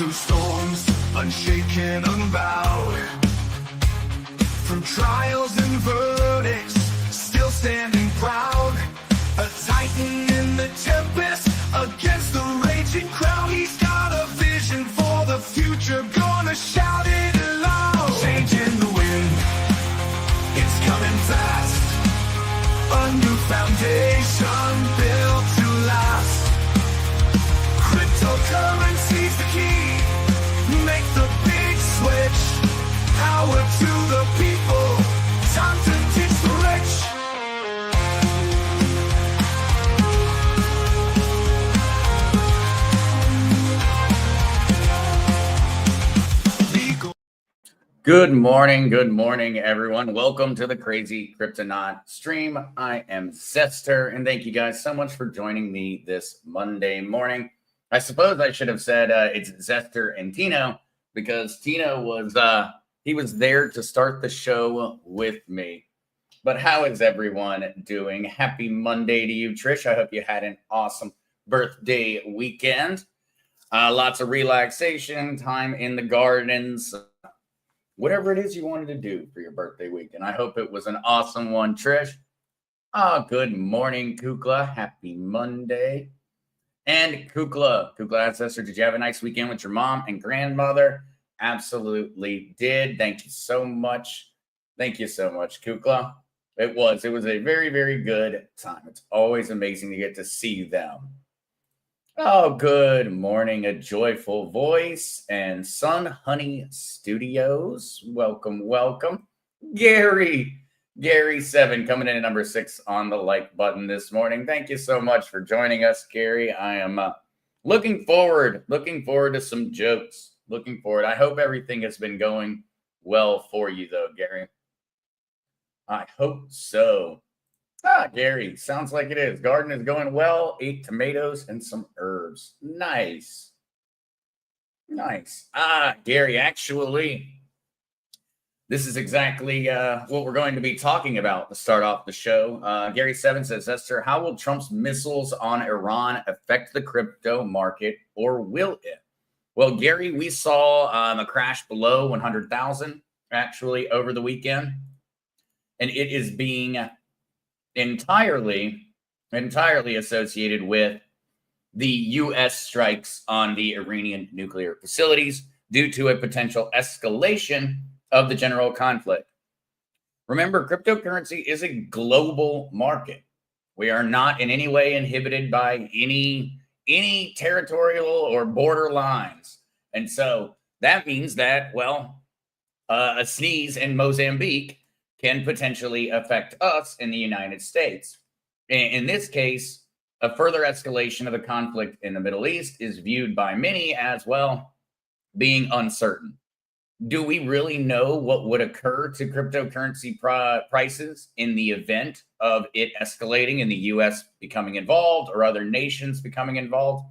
through storms, unshaken, unbowed. Through trials and verdicts, still standing proud. A titan in the tempest, against the raging crowd. He's got a vision for the future, gonna shout it aloud. Changing the wind, it's coming fast. A new foundation built to last. Cryptocurrency's the key, make the big switch. Power to the people, time to teach the rich. Good morning, everyone. Welcome to the Crazy Cryptonaut stream. I am Zester, and thank you guys so much for joining me this Monday morning. I suppose I should have said it's Zester and Tino, because Tino was he was there to start the show with me. But how is everyone doing? Happy Monday to you, Trish. I hope you had an awesome birthday weekend. Lots of relaxation, time in the gardens, whatever it is you wanted to do for your birthday weekend. I hope it was an awesome one, Trish. Good morning, Kukla. Happy Monday. And Kukla Ancestor, did you have a nice weekend with your mom and grandmother? Absolutely did. Thank you so much. Thank you so much, Kukla. It was a very, very good time. It's always amazing to get to see them. Oh, good morning, A Joyful Voice and Sun Honey Studios. Welcome, welcome. Gary7 coming in at number 6 on the like button this morning. Thank you so much for joining us, Gary. I am looking forward to some jokes. Looking forward. I hope everything has been going well for you, though, Gary. I hope so. Gary, sounds like it is. Garden is going well. 8 tomatoes and some herbs. Nice. Gary, actually, this is exactly what we're going to be talking about to start off the show. Gary7 says, Esther, how will Trump's missiles on Iran affect the crypto market, or will it? Well, Gary, we saw a crash below 100,000 actually over the weekend, and it is being entirely associated with the U.S. strikes on the Iranian nuclear facilities due to a potential escalation of the general conflict. Remember, cryptocurrency is a global market. We are not in any way inhibited by any territorial or border lines. And so that means that, a sneeze in Mozambique can potentially affect us in the United States. In this case, a further escalation of the conflict in the Middle East is viewed by many as, being uncertain. Do we really know what would occur to cryptocurrency prices in the event of it escalating and the U.S. becoming involved or other nations becoming involved?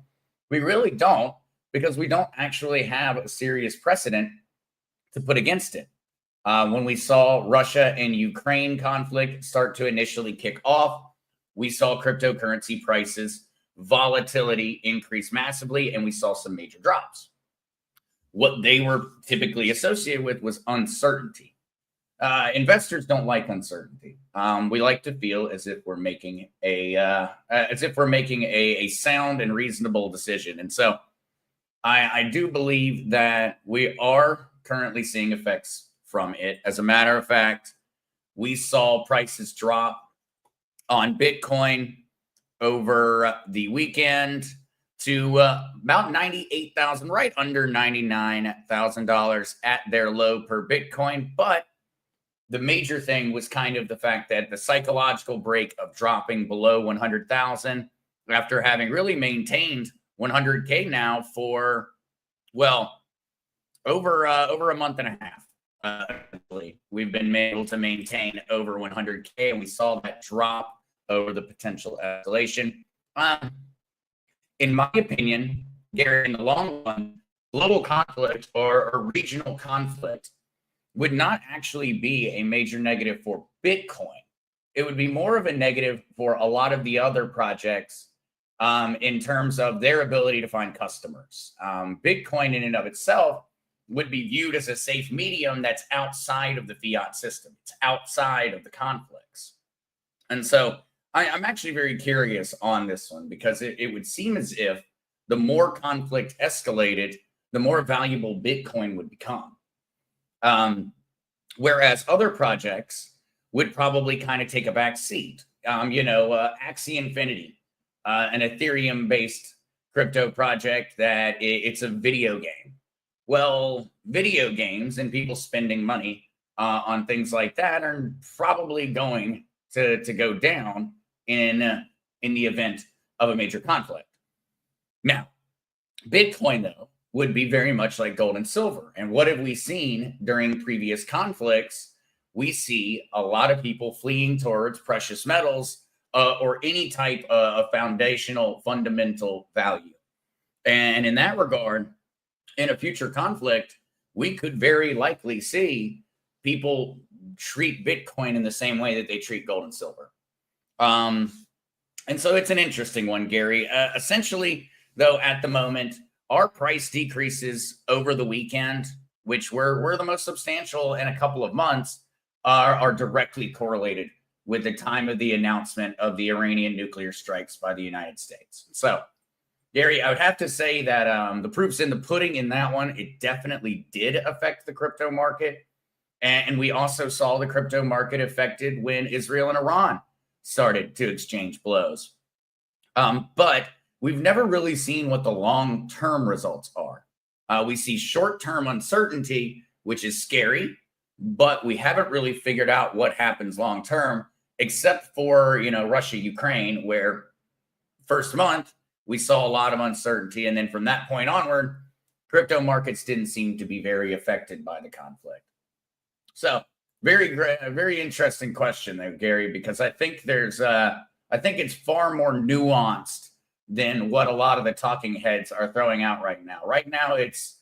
We really don't, because we don't actually have a serious precedent to put against it. When we saw Russia and Ukraine conflict start to initially kick off, we saw cryptocurrency prices, volatility increase massively, and we saw some major drops. What they were typically associated with was uncertainty. Investors don't like uncertainty. We like to feel as if we're making a sound and reasonable decision. And so I do believe that we are currently seeing effects from it. As a matter of fact, we saw prices drop on Bitcoin over the weekend to about $98,000, right under $99,000 at their low per Bitcoin. But the major thing was kind of the fact that the psychological break of dropping below 100,000 after having really maintained 100K now for, over a month and a half. We've been able to maintain over 100K, and we saw that drop over the potential escalation. In my opinion, Gary, in the long run, global conflict or regional conflict would not actually be a major negative for Bitcoin. It would be more of a negative for a lot of the other projects in terms of their ability to find customers. Bitcoin in and of itself would be viewed as a safe medium that's outside of the fiat system. It's outside of the conflicts. And so I'm actually very curious on this one, because it would seem as if the more conflict escalated, the more valuable Bitcoin would become. Whereas other projects would probably kind of take a back seat. Axie Infinity, an Ethereum-based crypto project that it's a video game. Well, video games and people spending money on things like that are probably going to go down in the event of a major conflict. Now, Bitcoin, though, would be very much like gold and silver. And what have we seen during previous conflicts? We see a lot of people fleeing towards precious metals or any type of foundational, fundamental value. And in that regard, in a future conflict, we could very likely see people treat Bitcoin in the same way that they treat gold and silver. And so it's an interesting one, Gary. Essentially, though, at the moment, our price decreases over the weekend, which were the most substantial in a couple of months, are directly correlated with the time of the announcement of the Iranian nuclear strikes by the United States. So, Gary, I would have to say that the proof's in the pudding in that one. It definitely did affect the crypto market. And we also saw the crypto market affected when Israel and Iran started to exchange blows. But we've never really seen what the long-term results are. We see short-term uncertainty, which is scary, but we haven't really figured out what happens long-term, except for, Russia, Ukraine, where first month we saw a lot of uncertainty. And then from that point onward, crypto markets didn't seem to be very affected by the conflict. So very interesting question there, Gary, because I think I think it's far more nuanced than what a lot of the talking heads are throwing out right now. Right now, it's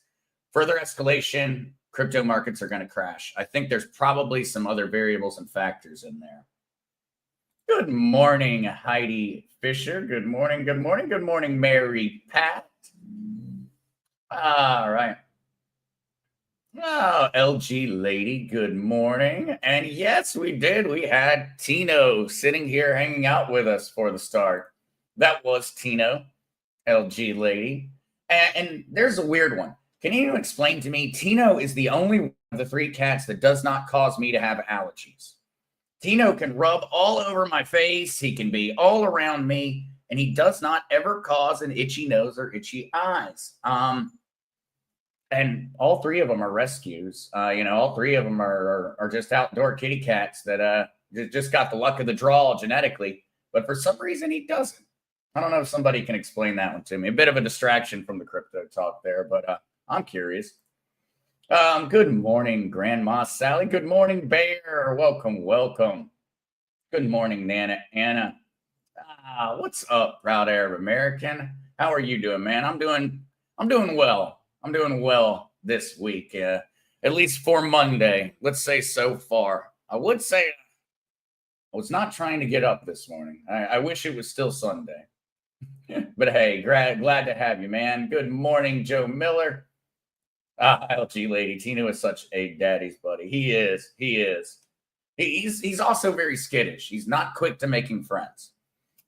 further escalation. Crypto markets are going to crash. I think there's probably some other variables and factors in there. Good morning, Heidi Fisher. Good morning, good morning, good morning, Mary Pat. All right. Oh, LG lady, good morning. And yes, we did. We had Tino sitting here hanging out with us for the start. That was Tino, LG lady. And there's a weird one. Can you explain to me? Tino is the only one of the three cats that does not cause me to have allergies. Tino can rub all over my face. He can be all around me, and he does not ever cause an itchy nose or itchy eyes. And all three of them are rescues. All three of them are just outdoor kitty cats that just got the luck of the draw genetically. But for some reason, he doesn't. I don't know if somebody can explain that one to me. A bit of a distraction from the crypto talk there, but I'm curious. Good morning, Grandma Sally. Good morning, Bear. Welcome. Good morning, Nana Anna. What's up, proud Arab American? How are you doing, man? I'm doing well. I'm doing well this week, at least for Monday. Let's say so far. I would say I was not trying to get up this morning. I wish it was still Sunday. But hey, glad to have you, man. Good morning, Joe Miller. LG lady, Tino is such a daddy's buddy. He is. He's also very skittish. He's not quick to making friends.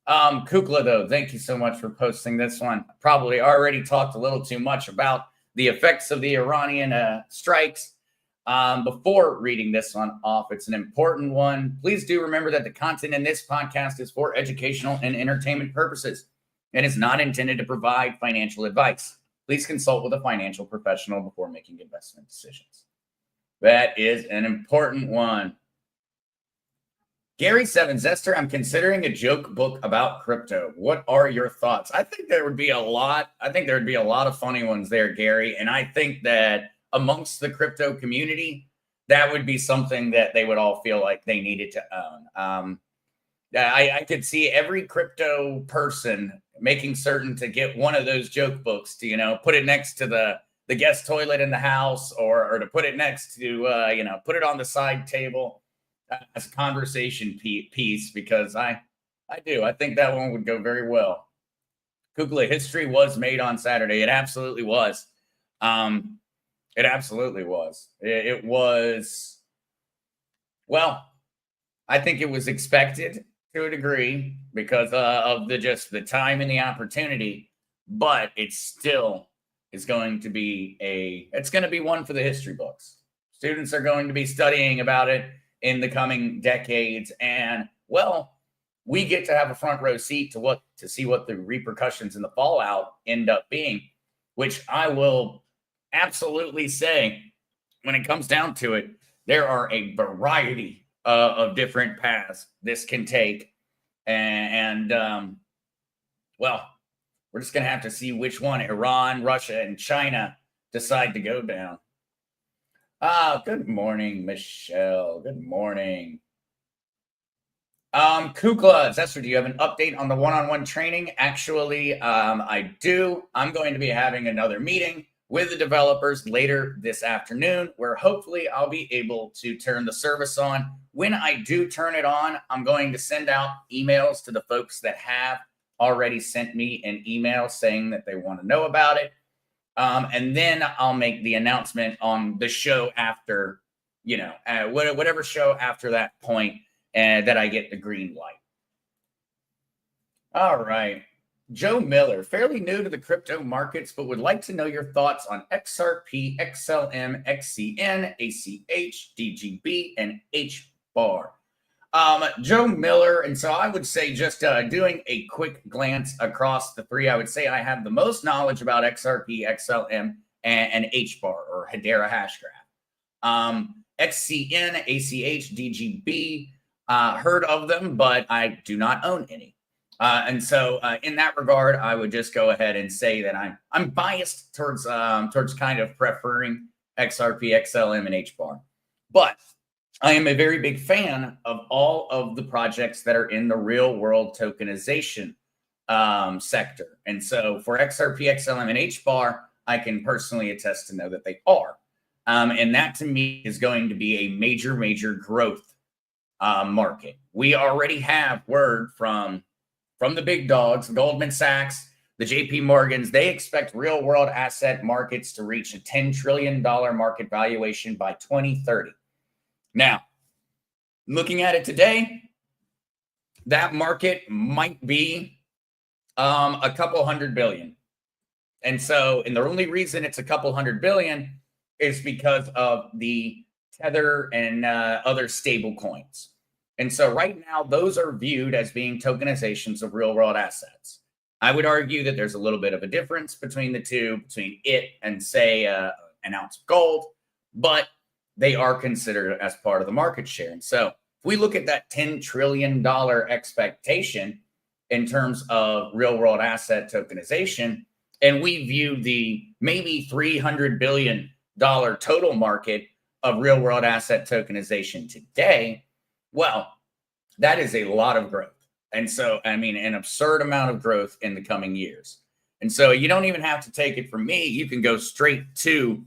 Kukla, though, thank you so much for posting this one. Probably already talked a little too much about the effects of the Iranian strikes. Before reading this one off, it's an important one. Please do remember that the content in this podcast is for educational and entertainment purposes and is not intended to provide financial advice. Please consult with a financial professional before making investment decisions. That is an important one. Gary 7 Zester, I'm considering a joke book about crypto. What are your thoughts? I think there would be a lot of funny ones there, Gary. And I think that amongst the crypto community, that would be something that they would all feel like they needed to own. I could see every crypto person making certain to get one of those joke books to, put it next to the guest toilet in the house or to put it next to, put it on the side table as a conversation piece, because I think that one would go very well. Kukla history was made on Saturday. It absolutely was. It absolutely was. It was, well, I think it was expected to a degree because of the time and the opportunity, but it still is going to be it's going to be one for the history books. Students are going to be studying about it in the coming decades, and well, we get to have a front row seat to see what the repercussions and the fallout end up being, which I will absolutely say, when it comes down to it, there are a variety of different paths this can take, and well, we're just going to have to see which one Iran, Russia, and China decide to go down. Good morning, Michelle. Good morning. Kukla, Zester, do you have an update on the one-on-one training? Actually, I do. I'm going to be having another meeting with the developers later this afternoon, where hopefully I'll be able to turn the service on. When I do turn it on, I'm going to send out emails to the folks that have already sent me an email saying that they want to know about it. And then I'll make the announcement on the show after, whatever show after that point, and that I get the green light. All right. Joe Miller, fairly new to the crypto markets, but would like to know your thoughts on XRP, XLM, XCN, ACH, DGB, and HBAR. Joe Miller, and so I would say just doing a quick glance across the three, I would say I have the most knowledge about XRP, XLM, and HBAR, or Hedera Hashgraph. XCN, ACH, DGB, heard of them, but I do not own any. And so in that regard, I would just go ahead and say that I'm biased towards kind of preferring XRP, XLM, and HBAR. But I am a very big fan of all of the projects that are in the real world tokenization sector. And so for XRP, XLM, and HBAR, I can personally attest to know that they are. And that to me is going to be a major, major growth market. We already have word from the big dogs, Goldman Sachs, the JP Morgans. They expect real world asset markets to reach a $10 trillion market valuation by 2030. Now, looking at it today, that market might be a couple $100 billion. And so, and the only reason it's a couple $100 billion is because of the Tether and other stable coins. And so right now, those are viewed as being tokenizations of real world assets. I would argue that there's a little bit of a difference between the two, between it and, say, an ounce of gold, but they are considered as part of the market share. And so if we look at that $10 trillion expectation in terms of real world asset tokenization, and we view the maybe $300 billion total market of real world asset tokenization today, well, that is a lot of growth. And so, I mean, an absurd amount of growth in the coming years. And so you don't even have to take it from me. You can go straight to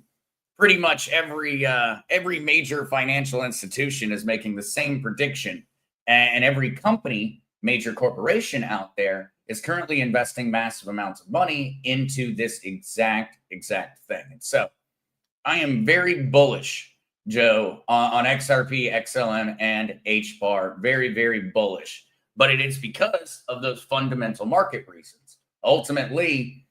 pretty much every major financial institution is making the same prediction. And every company, major corporation out there is currently investing massive amounts of money into this exact thing. And so I am very bullish, Joe, on XRP, XLM, and HBAR. Very, very bullish. But it is because of those fundamental market reasons. Ultimately,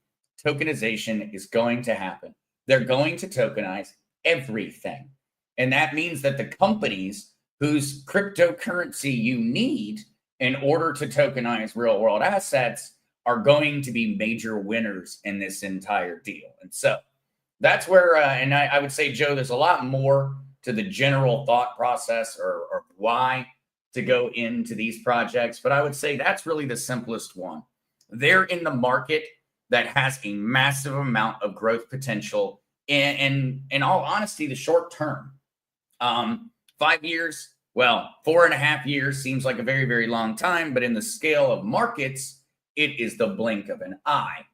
tokenization is going to happen. They're going to tokenize everything. And that means that the companies whose cryptocurrency you need in order to tokenize real world assets are going to be major winners in this entire deal. And so that's where, and I would say, Joe, there's a lot more to the general thought process or why to go into these projects. But I would say that's really the simplest one. They're in the market that has a massive amount of growth potential in all honesty, the short term. 5 years, well, 4.5 years seems like a very, very long time, but in the scale of markets, it is the blink of an eye.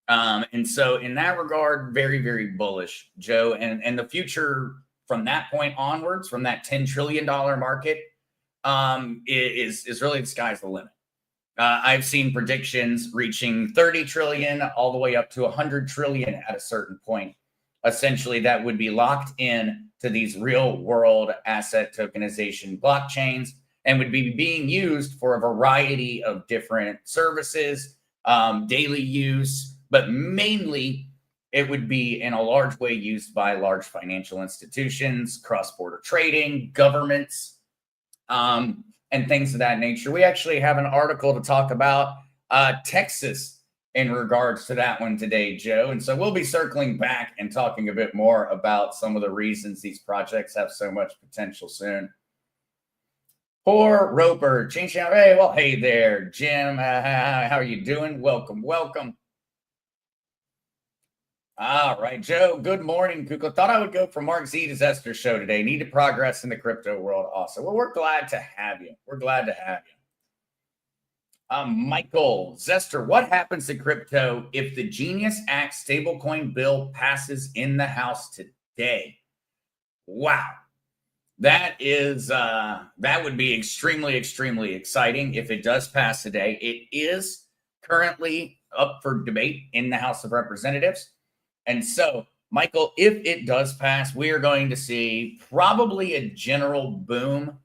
And so in that regard, very, very bullish, Joe. And the future from that point onwards, from that $10 trillion market, is really the sky's the limit. I've seen predictions reaching 30 trillion all the way up to 100 trillion at a certain point. Essentially, that would be locked in to these real world asset tokenization blockchains and would be being used for a variety of different services, daily use, but mainly it would be in a large way used by large financial institutions, cross-border trading, governments, and things of that nature. We actually have an article to talk about Texas in regards to that one today, Joe. And so we'll be circling back and talking a bit more about some of the reasons these projects have so much potential soon. Poor Roper, change out. Hey, well, hey there, Jim. How are you doing? Welcome, welcome. All right, Joe. Good morning, Kukla. Thought I would go for Mark Z to Zester show today. Need to progress in the crypto world also. Well, we're glad to have you. We're glad to have you. Michael Zester, what happens to crypto if the Genius Act stablecoin bill passes in the House today? Wow. That is that would be extremely, extremely exciting if it does pass today. It is currently up for debate in the House of Representatives. And so, Michael, if it does pass, we are going to see probably a general boom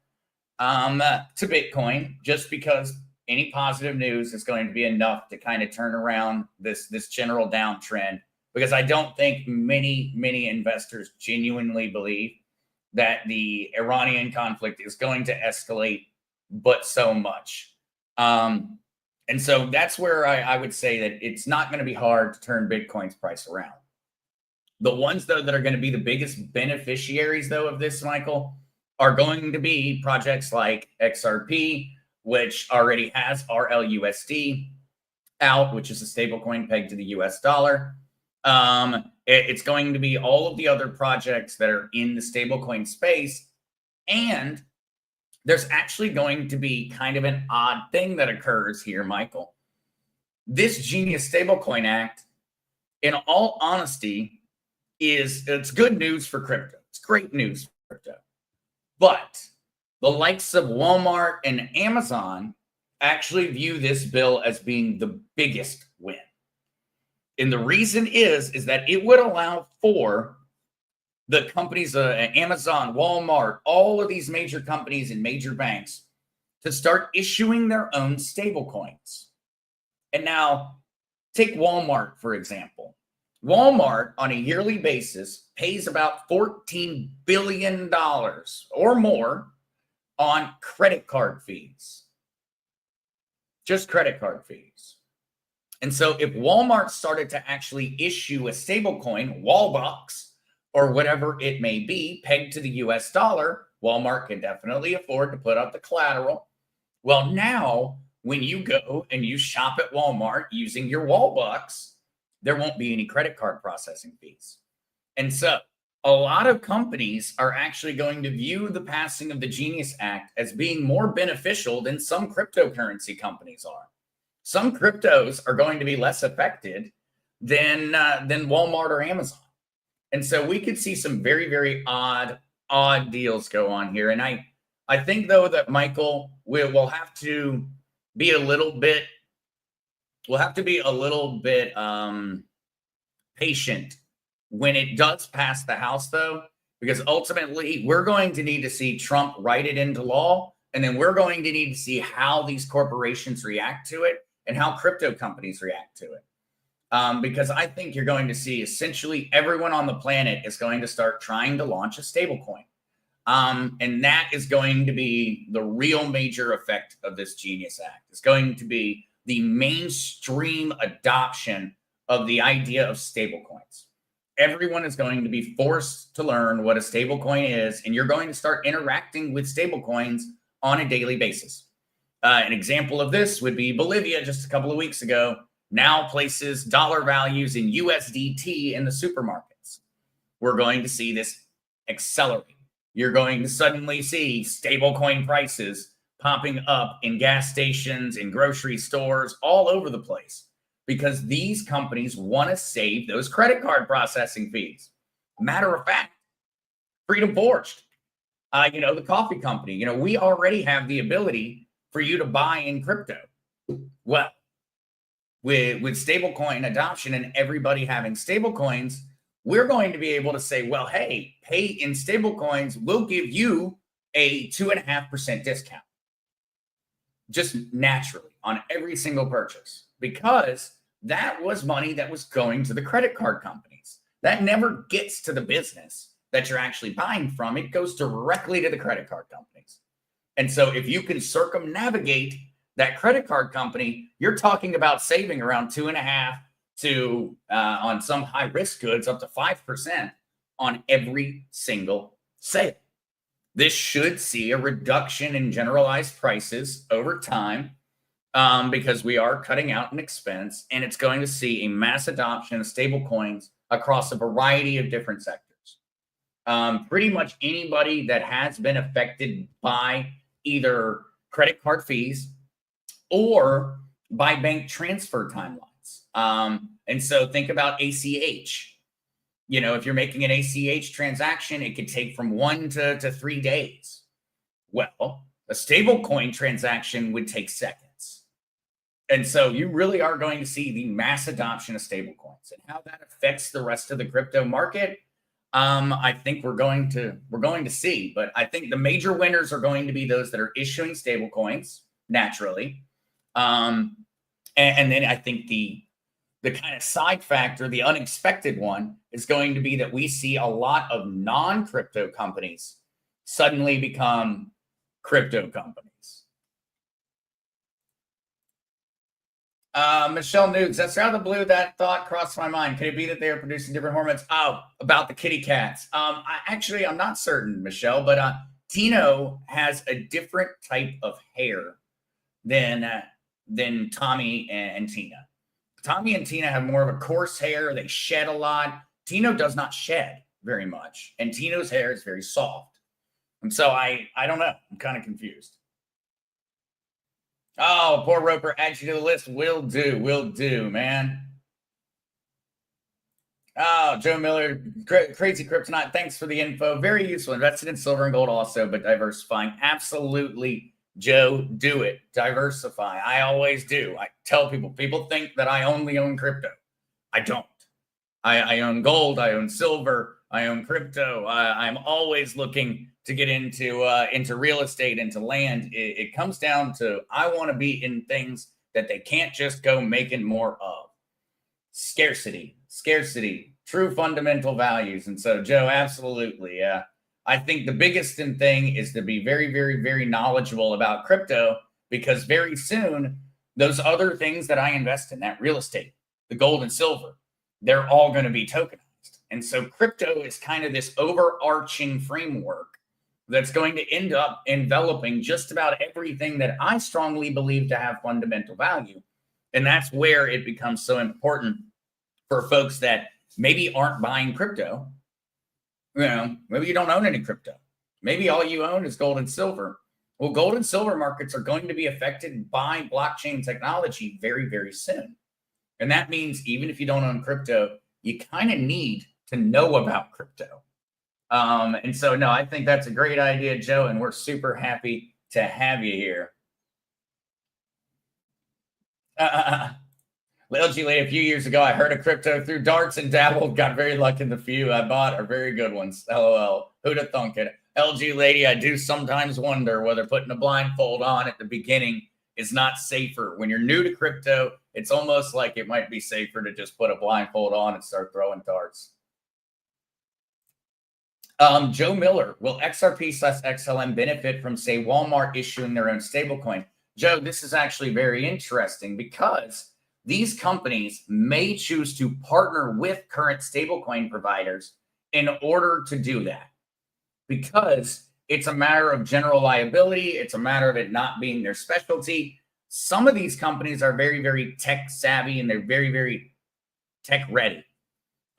to Bitcoin, just because any positive news is going to be enough to kind of turn around this general downtrend. Because I don't think many investors genuinely believe that the Iranian conflict is going to escalate, but so much. And so that's where I would say that it's not going to be hard to turn Bitcoin's price around. The ones, though, that are going to be the biggest beneficiaries, though, of this, Michael, are going to be projects like XRP, which already has RLUSD out, which is a stablecoin pegged to the US dollar. It's going to be all of the other projects that are in the stablecoin space. And there's actually going to be kind of an odd thing that occurs here, Michael. This Genius Stablecoin Act, in all honesty, it's good news for crypto. It's great news for crypto. But the likes of Walmart and Amazon actually view this bill as being the biggest win. And the reason is that it would allow for the companies, Amazon, Walmart, all of these major companies and major banks to start issuing their own stablecoins. And now take Walmart, for example. Walmart on a yearly basis pays about $14 billion or more on credit card fees. Just credit card fees. And so if Walmart started to actually issue a stablecoin, Wallbucks, or whatever it may be, pegged to the US dollar, Walmart can definitely afford to put up the collateral. Well, now when you go and you shop at Walmart using your Wallbucks, there won't be any credit card processing fees. And so a lot of companies are actually going to view the passing of the Genius Act as being more beneficial than some cryptocurrency companies are. Some cryptos are going to be less affected than Walmart or Amazon. And so we could see some very, very odd deals go on here. And I think, though, that Michael will have to be a little bit patient when it does pass the House, though, because ultimately we're going to need to see Trump write it into law, and then we're going to need to see how these corporations react to it and how crypto companies react to it. Because I think you're going to see essentially everyone on the planet is going to start trying to launch a stablecoin. And that is going to be the real major effect of this Genius Act. It's going to be the mainstream adoption of the idea of stablecoins. Everyone is going to be forced to learn what a stablecoin is, and you're going to start interacting with stablecoins on a daily basis. An example of this would be Bolivia just a couple of weeks ago now places dollar values in USDT in the supermarkets. We're going to see this accelerate. You're going to suddenly see stablecoin prices popping up in gas stations, in grocery stores, all over the place, because these companies want to save those credit card processing fees. Matter of fact, Freedom Forged, the coffee company, we already have the ability for you to buy in crypto. Well, with stablecoin adoption and everybody having stablecoins, we're going to be able to say, well, hey, pay in stablecoins, we'll give you a 2.5% discount just naturally on every single purchase, because that was money that was going to the credit card companies. That never gets to the business that you're actually buying from. It goes directly to the credit card companies. And so if you can circumnavigate that credit card company, you're talking about saving around 2.5 to on some high risk goods up to 5% on every single sale. This should see a reduction in generalized prices over time, because we are cutting out an expense, and it's going to see a mass adoption of stable coins across a variety of different sectors. Pretty much anybody that has been affected by either credit card fees or by bank transfer timelines. And so think about ACH. You know, if you're making an ACH transaction, it could take from 1 to 3 days. Well, a stable coin transaction would take seconds. And so you really are going to see the mass adoption of stable coins, and how that affects the rest of the crypto market. I think we're going to see, but I think the major winners are going to be those that are issuing stable coins naturally. And then I think the kind of side factor, the unexpected one, is going to be that we see a lot of non-crypto companies suddenly become crypto companies. Michelle Nukes, that's out of the blue. That thought crossed my mind. Could it be that they are producing different hormones? Oh, about the kitty cats. I'm not certain, Michelle, but Tino has a different type of hair than Tommy and Tina. Tommy and Tina have more of a coarse hair. They shed a lot. Tino does not shed very much, and Tino's hair is very soft. And so I don't know. I'm kind of confused. Oh, poor Roper, add you to the list. Will do, man. Oh, Joe Miller, Crazy Kryptonautzester, thanks for the info. Very useful. Invested in silver and gold also, but diversifying. Absolutely, Joe, do it. Diversify. I always do. I tell people think that I only own crypto. I don't. I own gold. I own silver. I own crypto. I'm always looking to get into real estate, into land. It comes down to, I want to be in things that they can't just go making more of. Scarcity, true fundamental values. And so, Joe, absolutely. I think the biggest thing is to be very, very, very knowledgeable about crypto, because very soon those other things that I invest in, that real estate, the gold and silver, they're all going to be tokenized. And so crypto is kind of this overarching framework that's going to end up enveloping just about everything that I strongly believe to have fundamental value. And that's where it becomes so important for folks that maybe aren't buying crypto. You know, maybe you don't own any crypto. Maybe all you own is gold and silver. Well, gold and silver markets are going to be affected by blockchain technology very, very soon. And that means even if you don't own crypto, you kind of need to know about crypto. And so, no, I think that's a great idea, Joe, and we're super happy to have you here. LG Lady, a few years ago, I heard of crypto through darts and dabbled, got very lucky in the few I bought are very good ones. LOL. Who'd have thunk it? LG Lady, I do sometimes wonder whether putting a blindfold on at the beginning is not safer. When you're new to crypto, it's almost like it might be safer to just put a blindfold on and start throwing darts. Joe Miller, will XRP/XLM benefit from, say, Walmart issuing their own stablecoin? Joe, this is actually very interesting, because these companies may choose to partner with current stablecoin providers in order to do that, because it's a matter of general liability. It's a matter of it not being their specialty. Some of these companies are very, very tech savvy, and they're very, very tech ready.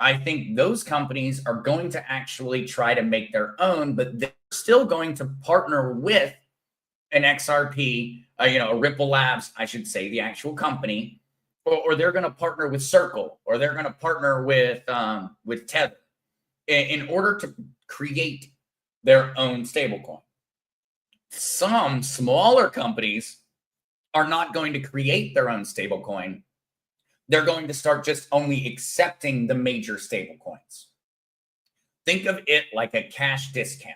I think those companies are going to actually try to make their own, but they're still going to partner with an XRP, a Ripple Labs, I should say, the actual company, or they're going to partner with Circle, or they're going to partner with Tether in order to create their own stablecoin. Some smaller companies are not going to create their own stablecoin. They're going to start just only accepting the major stablecoins. Think of it like a cash discount.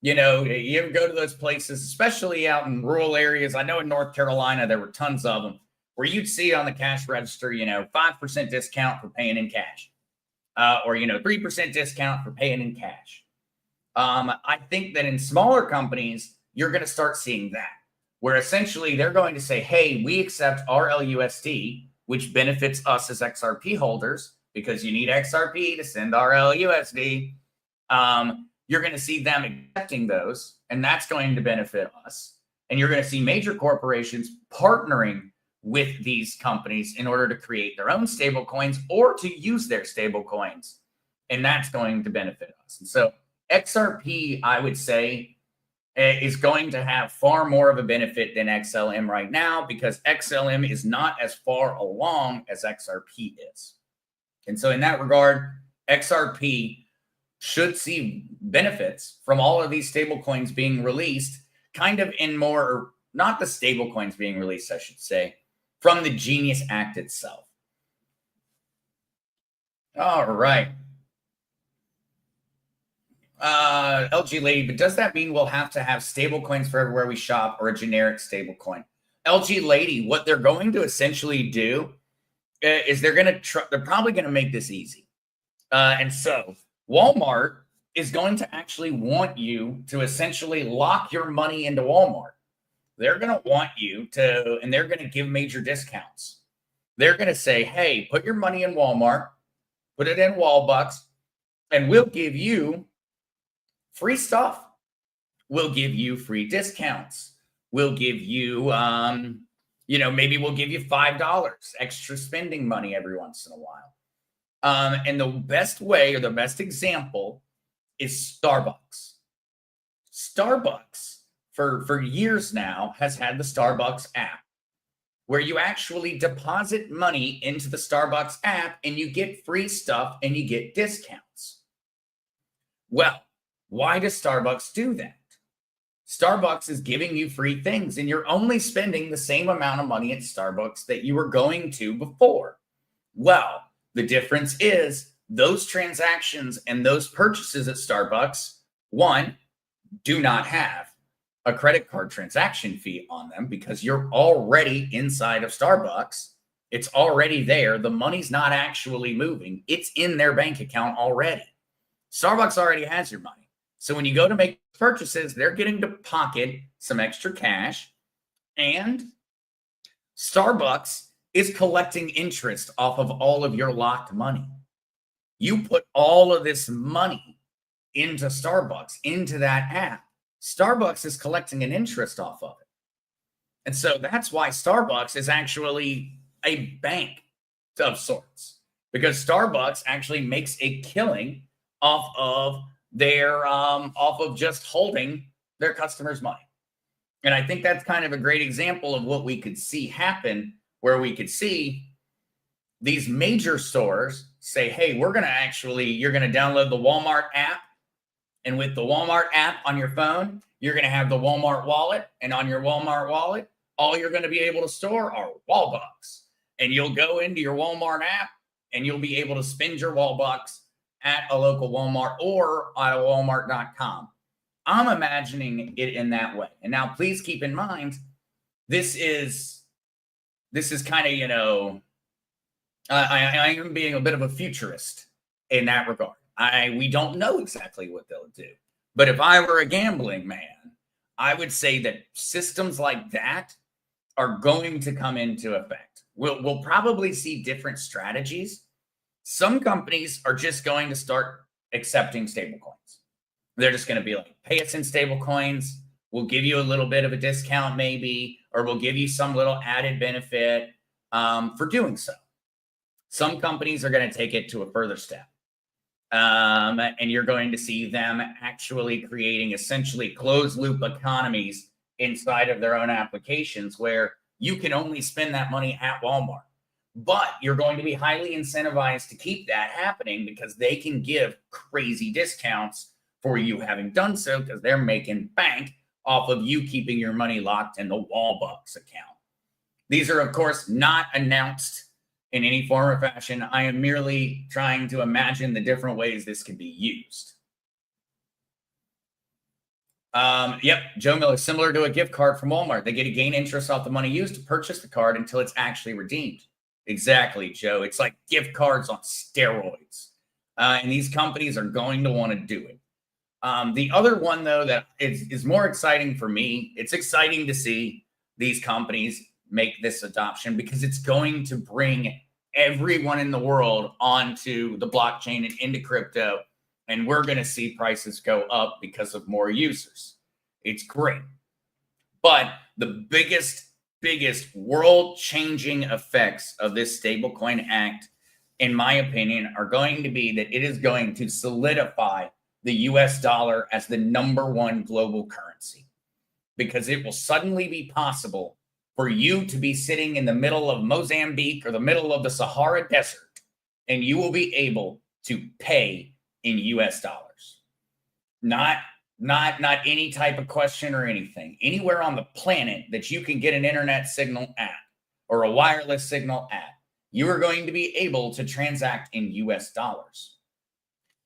You ever go to those places, especially out in rural areas? I know in North Carolina, there were tons of them where you'd see on the cash register, 5% discount for paying in cash, or 3% discount for paying in cash. I think that in smaller companies, you're going to start seeing that, where essentially they're going to say, hey, we accept RLUSD, which benefits us as XRP holders because you need XRP to send RLUSD. You're going to see them accepting those, and that's going to benefit us. And you're going to see major corporations partnering with these companies in order to create their own stable coins or to use their stable coins. And that's going to benefit us. And so XRP, I would say, is going to have far more of a benefit than XLM right now because XLM is not as far along as XRP is. And so in that regard, XRP should see benefits from all of these stable coins being released, kind of in more, not the stable coins being released, I should say, from the Genius Act itself. All right. LG Lady, but does that mean we'll have to have stable coins for everywhere we shop or a generic stable coin? LG Lady, what they're going to essentially do is they're probably going to make this easy. And so Walmart is going to actually want you to essentially lock your money into Walmart. They're going to want you to, and they're going to give major discounts. They're going to say, hey, put your money in Walmart, put it in Wallbucks, and we'll give you free stuff. We'll give you free discounts. We'll give you, maybe we'll give you $5 extra spending money every once in a while. And the best way or the best example is Starbucks. Starbucks, for years now, has had the Starbucks app where you actually deposit money into the Starbucks app and you get free stuff and you get discounts. Well, why does Starbucks do that? Starbucks is giving you free things and you're only spending the same amount of money at Starbucks that you were going to before. Well, the difference is those transactions and those purchases at Starbucks, one, do not have a credit card transaction fee on them because you're already inside of Starbucks. It's already there. The money's not actually moving. It's in their bank account already. Starbucks already has your money. So when you go to make purchases, they're getting to pocket some extra cash, and Starbucks is collecting interest off of all of your locked money. You put all of this money into Starbucks, into that app. Starbucks is collecting an interest off of it. And so that's why Starbucks is actually a bank of sorts, because Starbucks actually makes a killing off of just holding their customers' money. And I think that's kind of a great example of what we could see happen, where we could see these major stores say, hey, you're going to download the Walmart app. And with the Walmart app on your phone, you're going to have the Walmart wallet. And on your Walmart wallet, all you're going to be able to store are Wallbucks. And you'll go into your Walmart app and you'll be able to spend your Wallbucks at a local Walmart or at Walmart.com. I'm imagining it in that way. And now please keep in mind, this is kind of, I am being a bit of a futurist in that regard. We don't know exactly what they'll do. But if I were a gambling man, I would say that systems like that are going to come into effect. We'll probably see different strategies. Some companies are just going to start accepting stablecoins. They're just going to be like, pay us in stablecoins. We'll give you a little bit of a discount maybe, or we'll give you some little added benefit for doing so. Some companies are going to take it to a further step. And you're going to see them actually creating essentially closed loop economies inside of their own applications where you can only spend that money at Walmart. But you're going to be highly incentivized to keep that happening because they can give crazy discounts for you having done so because they're making bank off of you keeping your money locked in the Wallbucks account. These are, of course, not announced in any form or fashion. I am merely trying to imagine the different ways this could be used. Yep, Joe Miller, similar to a gift card from Walmart. They get to gain interest off the money used to purchase the card until it's actually redeemed. Exactly, Joe. It's like gift cards on steroids. And these companies are going to want to do it. The other one, though, that is more exciting for me, it's exciting to see these companies make this adoption because it's going to bring everyone in the world onto the blockchain and into crypto. And we're going to see prices go up because of more users. It's great. But the biggest world-changing effects of this stablecoin act, in my opinion, are going to be that it is going to solidify the US dollar as the #1 global currency, because it will suddenly be possible for you to be sitting in the middle of Mozambique or the middle of the Sahara Desert, and you will be able to pay in US dollars. Not any type of question or anything. Anywhere on the planet that you can get an internet signal at or a wireless signal at, you are going to be able to transact in US dollars.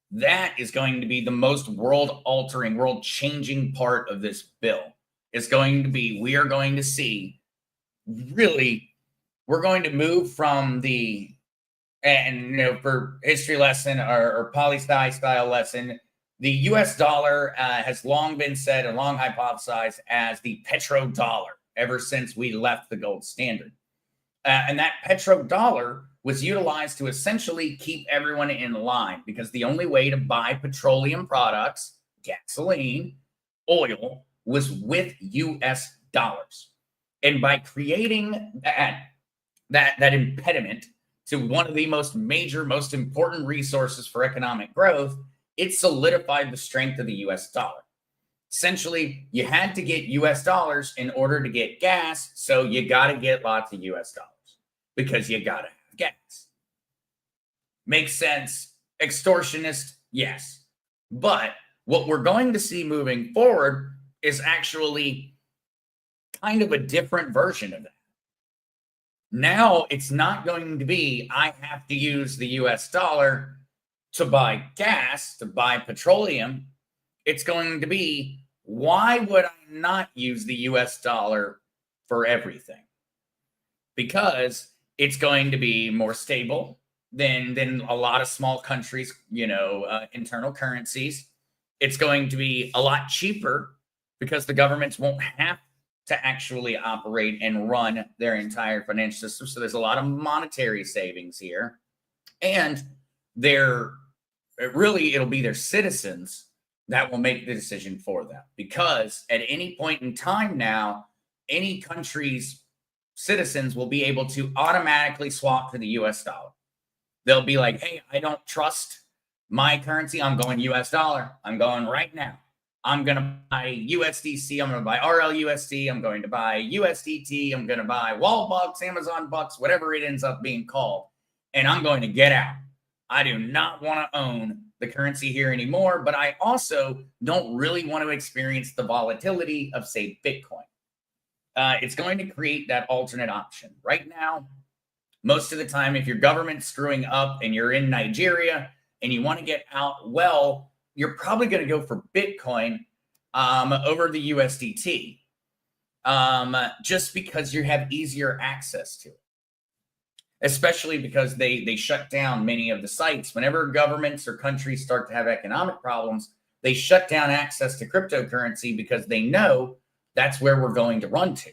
That is going to be the most world-altering, world-changing part of this bill. It's going to be, we are going to see, really, we're going to move from the, and for history lesson or poli-sci style lesson, the US dollar has long been said and long hypothesized as the petrodollar ever since we left the gold standard. And that petrodollar was utilized to essentially keep everyone in line, because the only way to buy petroleum products, gasoline, oil, was with US dollars. And by creating that impediment to one of the most major, most important resources for economic growth, it solidified the strength of the US dollar. Essentially, you had to get US dollars in order to get gas, so you got to get lots of US dollars because you got to have gas. Makes sense. Extortionist, yes. But what we're going to see moving forward is actually kind of a different version of that. Now it's not going to be, I have to use the US dollar to buy gas, to buy petroleum. It's going to be, why would I not use the US dollar for everything? Because it's going to be more stable than a lot of small countries, internal currencies. It's going to be a lot cheaper because the governments won't have to actually operate and run their entire financial system. So there's a lot of monetary savings here. And it'll be their citizens that will make the decision for them. Because at any point in time now, any country's citizens will be able to automatically swap to the US dollar. They'll be like, hey, I don't trust my currency. I'm going US dollar. I'm going right now. I'm going to buy USDC. I'm going to buy RLUSD. I'm going to buy USDT. I'm going to buy Wall Bucks, Amazon Bucks, whatever it ends up being called. And I'm going to get out. I do not want to own the currency here anymore, but I also don't really want to experience the volatility of, say, Bitcoin. It's going to create that alternate option. Right now, most of the time, if your government's screwing up and you're in Nigeria and you want to get out, well, you're probably going to go for Bitcoin over the USDT, just because you have easier access to it. Especially because they shut down many of the sites. Whenever governments or countries start to have economic problems, they shut down access to cryptocurrency because they know that's where we're going to run to.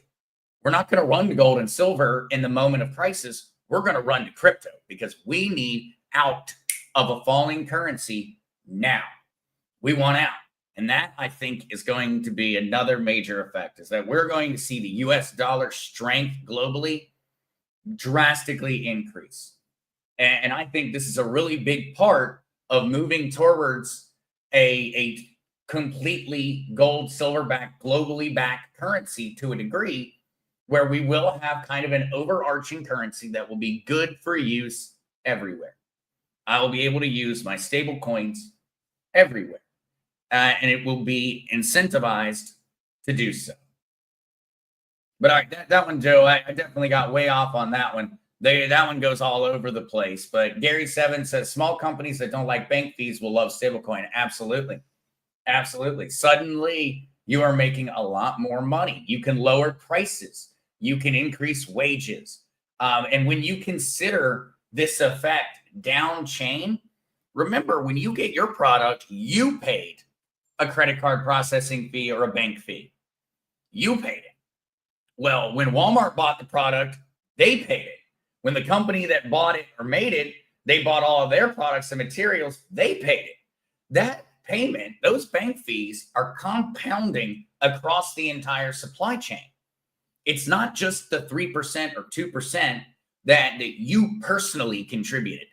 We're not going to run to gold and silver in the moment of crisis. We're going to run to crypto because we need out of a falling currency now. We want out. And that, I think, is going to be another major effect, is that we're going to see the US dollar strength globally drastically increase. And I think this is a really big part of moving towards a completely gold, silver-backed, globally backed currency to a degree, where we will have kind of an overarching currency that will be good for use everywhere. I will be able to use my stable coins everywhere. And it will be incentivized to do so. But all right, that one, Joe, I definitely got way off on that one. That one goes all over the place. But Gary Seven says small companies that don't like bank fees will love stablecoin. Absolutely. Absolutely. Suddenly, you are making a lot more money. You can lower prices. You can increase wages. And when you consider this effect down chain, remember when you get your product, you paid a credit card processing fee or a bank fee. You paid it. Well, when Walmart bought the product, they paid it. When the company that bought it or made it, they bought all of their products and materials, they paid it. That payment, those bank fees are compounding across the entire supply chain. It's not just the 3% or 2% that you personally contributed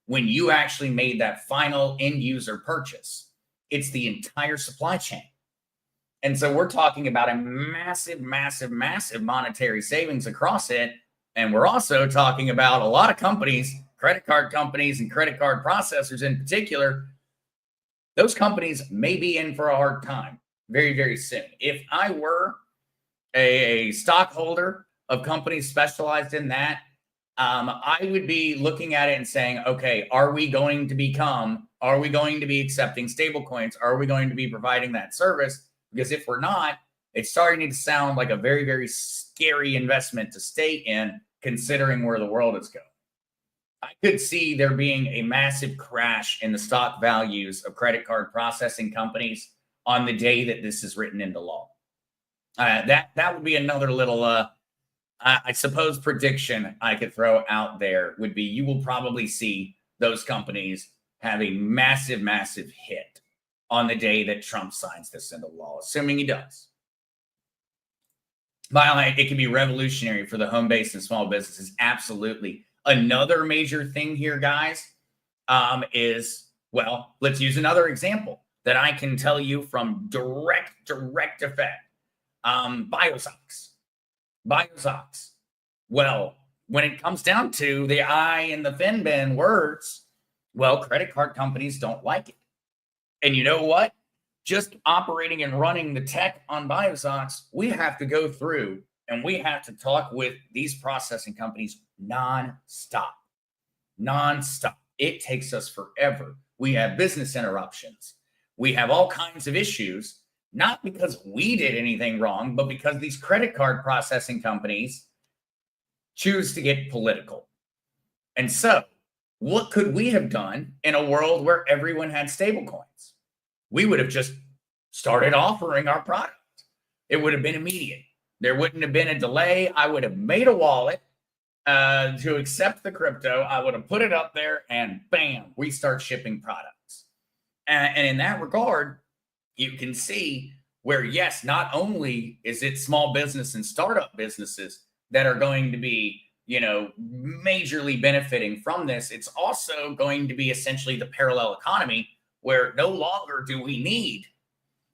when you actually made that final end user purchase. It's the entire supply chain. And so we're talking about a massive, massive, massive monetary savings across it. And we're also talking about a lot of companies, credit card companies and credit card processors in particular. Those companies may be in for a hard time very, very soon. If I were a stockholder of companies specialized in that, I would be looking at it and saying, okay, are we going to be accepting stablecoins? Are we going to be providing that service? Because if we're not, it's starting to sound like a very, very scary investment to stay in, considering where the world is going. I could see there being a massive crash in the stock values of credit card processing companies on the day that this is written into law. That would be another little, I suppose, prediction I could throw out there would be you will probably see those companies have a massive, massive hit on the day that Trump signs this into law, assuming he does. By the way, it can be revolutionary for the home-based and small businesses. Absolutely. Another major thing here, guys, is, well, let's use another example that I can tell you from direct effect. Biozox. Well, when it comes down to the I and the fin words, well, credit card companies don't like it. And you know what? Just operating and running the tech on Biozox, we have to go through and we have to talk with these processing companies nonstop. It takes us forever. We have business interruptions. We have all kinds of issues, not because we did anything wrong, but because these credit card processing companies choose to get political. And so, what could we have done in a world where everyone had stablecoins? We would have just started offering our product. It would have been immediate. There wouldn't have been a delay. I would have made a wallet to accept the crypto. I would have put it up there and bam, we start shipping products. And in that regard, you can see where, yes, not only is it small business and startup businesses that are going to be, majorly benefiting from this, it's also going to be essentially the parallel economy where no longer do we need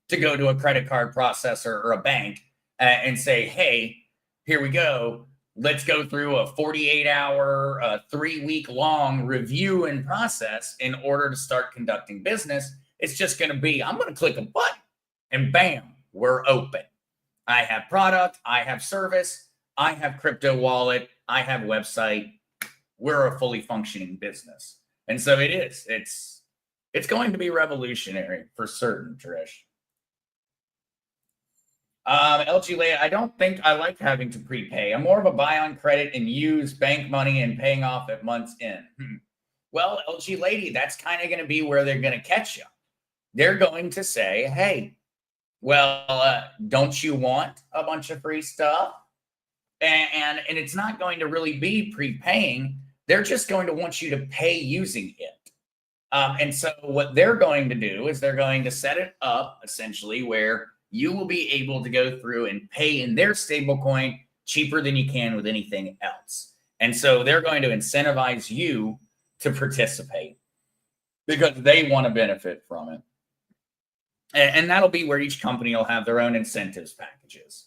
to go to a credit card processor or a bank and say, hey, here we go. Let's go through a 48-hour, 3-week long review and process in order to start conducting business. It's just going to be, I'm going to click a button and bam, we're open. I have product, I have service, I have crypto wallet, I have website. We're a fully functioning business. And so it is. It's going to be revolutionary for certain, Trish. LG Lay, I don't think I like having to prepay. I'm more of a buy on credit and use bank money and paying off at month's end. Well, LG Lady, that's kind of going to be where they're going to catch you. They're going to say, hey, well, don't you want a bunch of free stuff? And it's not going to really be prepaying. They're just going to want you to pay using it. And so what they're going to do is they're going to set it up essentially where you will be able to go through and pay in their stablecoin cheaper than you can with anything else. And so they're going to incentivize you to participate because they want to benefit from it. And that'll be where each company will have their own incentives packages.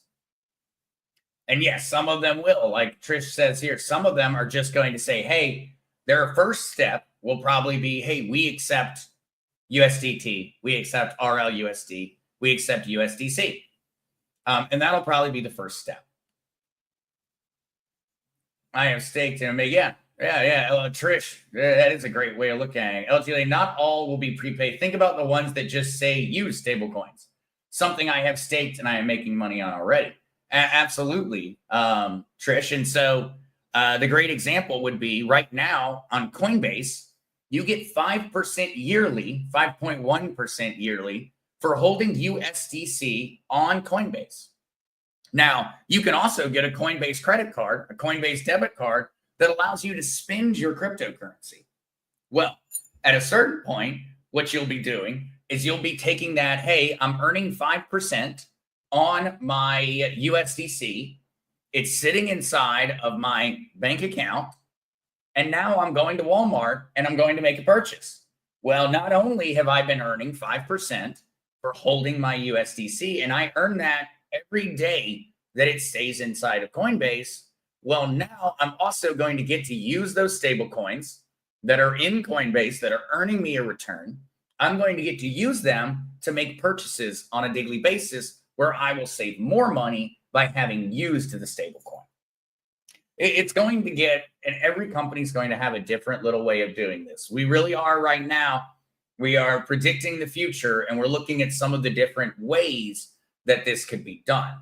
And yes, some of them will, like Trish says here, some of them are just going to say, hey, their first step will probably be, hey, we accept USDT, we accept RLUSD, we accept USDC. And that'll probably be the first step. I have staked in them. Yeah. Trish, that is a great way of looking at it. LTLA, not all will be prepaid. Think about the ones that just say use stablecoins. Something I have staked and I am making money on already. Absolutely, Trish. And so the great example would be right now on Coinbase, you get 5% yearly, 5.1% yearly for holding USDC on Coinbase. Now, you can also get a Coinbase credit card, a Coinbase debit card that allows you to spend your cryptocurrency. Well, at a certain point, what you'll be doing is you'll be taking that, hey, I'm earning 5% on my USDC. It's sitting inside of my bank account. And now I'm going to Walmart and I'm going to make a purchase. Well, not only have I been earning 5% for holding my USDC, and I earn that every day that it stays inside of Coinbase. Well, now I'm also going to get to use those stable coins that are in Coinbase that are earning me a return. I'm going to get to use them to make purchases on a daily basis where I will save more money by having used the stable coin. It's going to get, and every company is going to have a different little way of doing this. We really are right now. We are predicting the future and we're looking at some of the different ways that this could be done.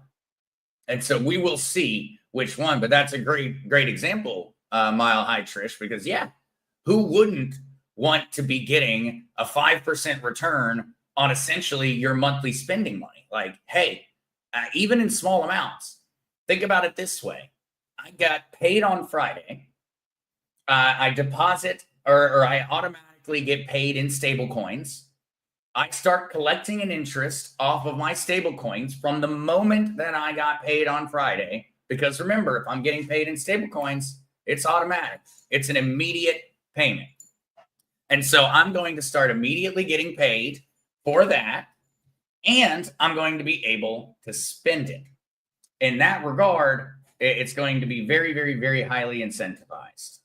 And so we will see which one, but that's a great example, Mile High Trish, because who wouldn't want to be getting a 5% return on essentially your monthly spending money? Like, hey, even in small amounts, think about it this way. I got paid on Friday. I deposit or I automatically get paid in stable coins. I start collecting an interest off of my stable coins from the moment that I got paid on Friday. Because remember, if I'm getting paid in stable coins, it's automatic. It's an immediate payment. And so I'm going to start immediately getting paid for that. And I'm going to be able to spend it. In that regard, it's going to be very, very, very highly incentivized.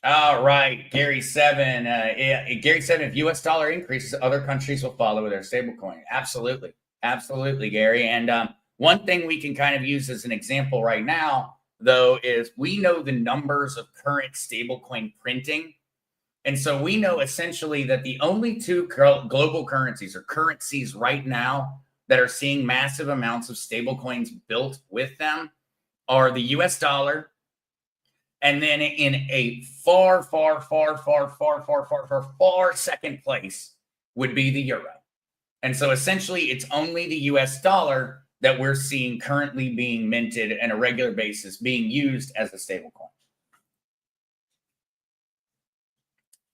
All right, Gary 7. Gary 7, if US dollar increases, other countries will follow with their stablecoin. Absolutely. Absolutely, Gary. And one thing we can kind of use as an example right now, though, is we know the numbers of current stablecoin printing. And so we know essentially that the only two global currencies or currencies right now that are seeing massive amounts of stablecoins built with them are the US dollar. And then in a far second place would be the euro. And so essentially it's only the US dollar that we're seeing currently being minted on a regular basis, being used as a stablecoin.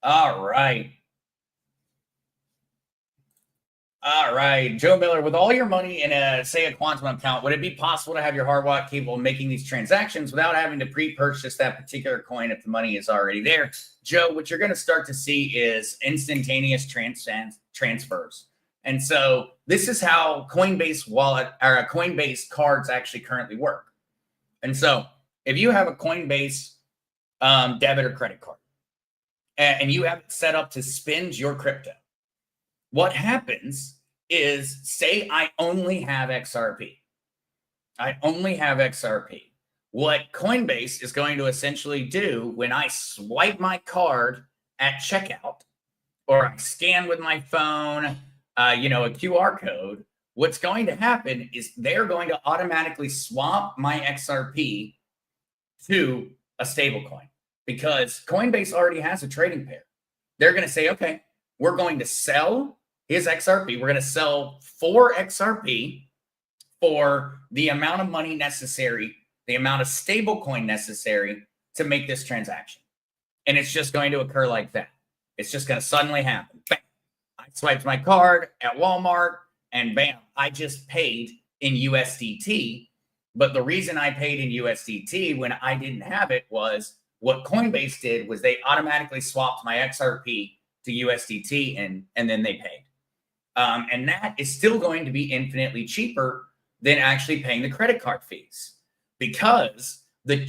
All right. All right, Joe Miller, with all your money in a quantum account, would it be possible to have your hard wallet capable of making these transactions without having to pre-purchase that particular coin if the money is already there? Joe, what you're going to start to see is instantaneous transfers. And so this is how Coinbase wallet or Coinbase cards actually currently work. And so if you have a Coinbase debit or credit card and you have it set up to spend your crypto, what happens is, say I only have XRP. I only have XRP. What Coinbase is going to essentially do when I swipe my card at checkout or I scan with my phone, a QR code, what's going to happen is they're going to automatically swap my XRP to a stablecoin because Coinbase already has a trading pair. They're going to say, okay, we're going to sell his XRP. We're going to sell 4 XRP for the amount of money necessary, the amount of stable coin necessary to make this transaction. And it's just going to occur like that. It's just going to suddenly happen. Bam. I swiped my card at Walmart and bam, I just paid in USDT. But the reason I paid in USDT when I didn't have it was what Coinbase did was they automatically swapped my XRP to USDT and then they paid. And that is still going to be infinitely cheaper than actually paying the credit card fees because the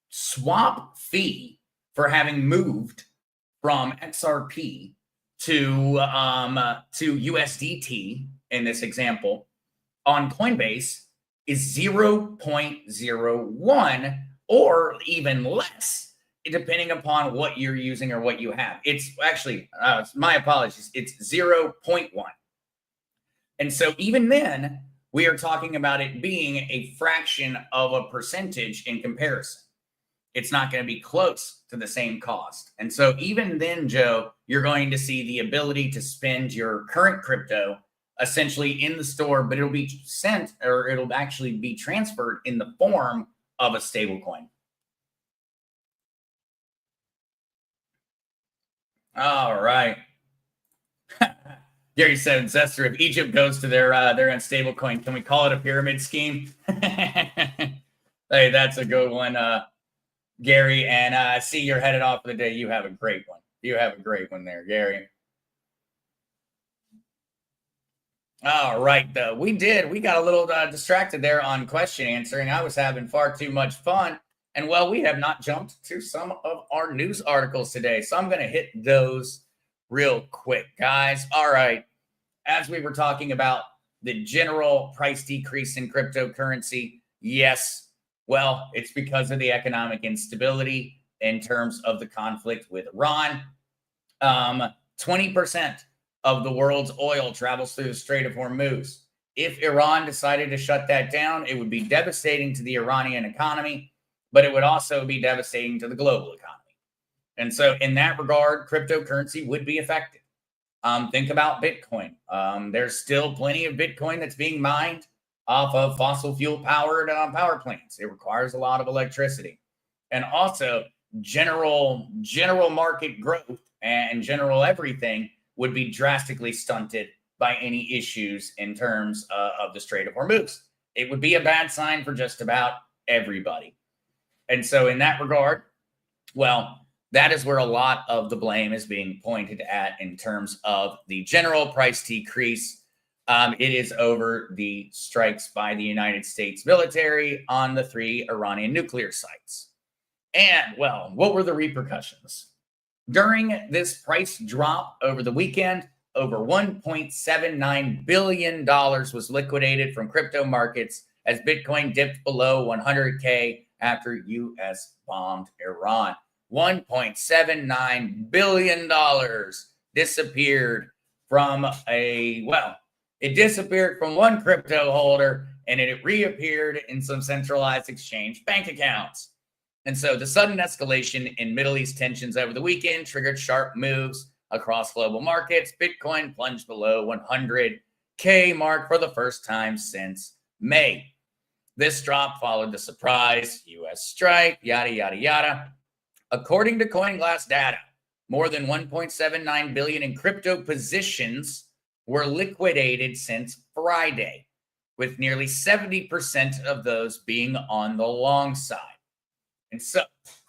swap fee for having moved from XRP to USDT in this example on Coinbase is 0.01 or even less, depending upon what you're using or what you have. It's actually, my apologies, it's 0.1. And so even then, we are talking about it being a fraction of a percentage in comparison. It's not going to be close to the same cost. And so even then, Joe, you're going to see the ability to spend your current crypto essentially in the store, but it'll be sent, or it'll actually be transferred in the form of a stablecoin. All right. Gary said, Zester, if Egypt goes to their own stablecoin, can we call it a pyramid scheme? Hey, that's a good one, Gary. And I see you're headed off for the day. You have a great one. You have a great one there, Gary. All right, we got a little distracted there on question answering. I was having far too much fun. And well, we have not jumped to some of our news articles today. So I'm going to hit those real quick, guys. All right. As we were talking about the general price decrease in cryptocurrency, yes, well, it's because of the economic instability in terms of the conflict with Iran. 20% of the world's oil travels through the Strait of Hormuz. If Iran decided to shut that down, it would be devastating to the Iranian economy, but it would also be devastating to the global economy. And so in that regard, cryptocurrency would be affected. Think about Bitcoin. There's still plenty of Bitcoin that's being mined off of fossil fuel powered power plants. It requires a lot of electricity. And also general market growth and general everything would be drastically stunted by any issues in terms of the Strait of Hormuz. It would be a bad sign for just about everybody. And so in that regard, well, that is where a lot of the blame is being pointed at in terms of the general price decrease. It is over the strikes by the United States military on the 3 Iranian nuclear sites. And, well, what were the repercussions? During this price drop over the weekend, over $1.79 billion was liquidated from crypto markets as Bitcoin dipped below 100K after U.S. bombed Iran. $1.79 billion disappeared from it disappeared from one crypto holder and it reappeared in some centralized exchange bank accounts. And so the sudden escalation in Middle East tensions over the weekend triggered sharp moves across global markets. Bitcoin plunged below 100K mark for the first time since May. This drop followed the surprise U.S. strike, yada, yada, yada. According to CoinGlass data, more than 1.79 billion in crypto positions were liquidated since Friday, with nearly 70% of those being on the long side. And so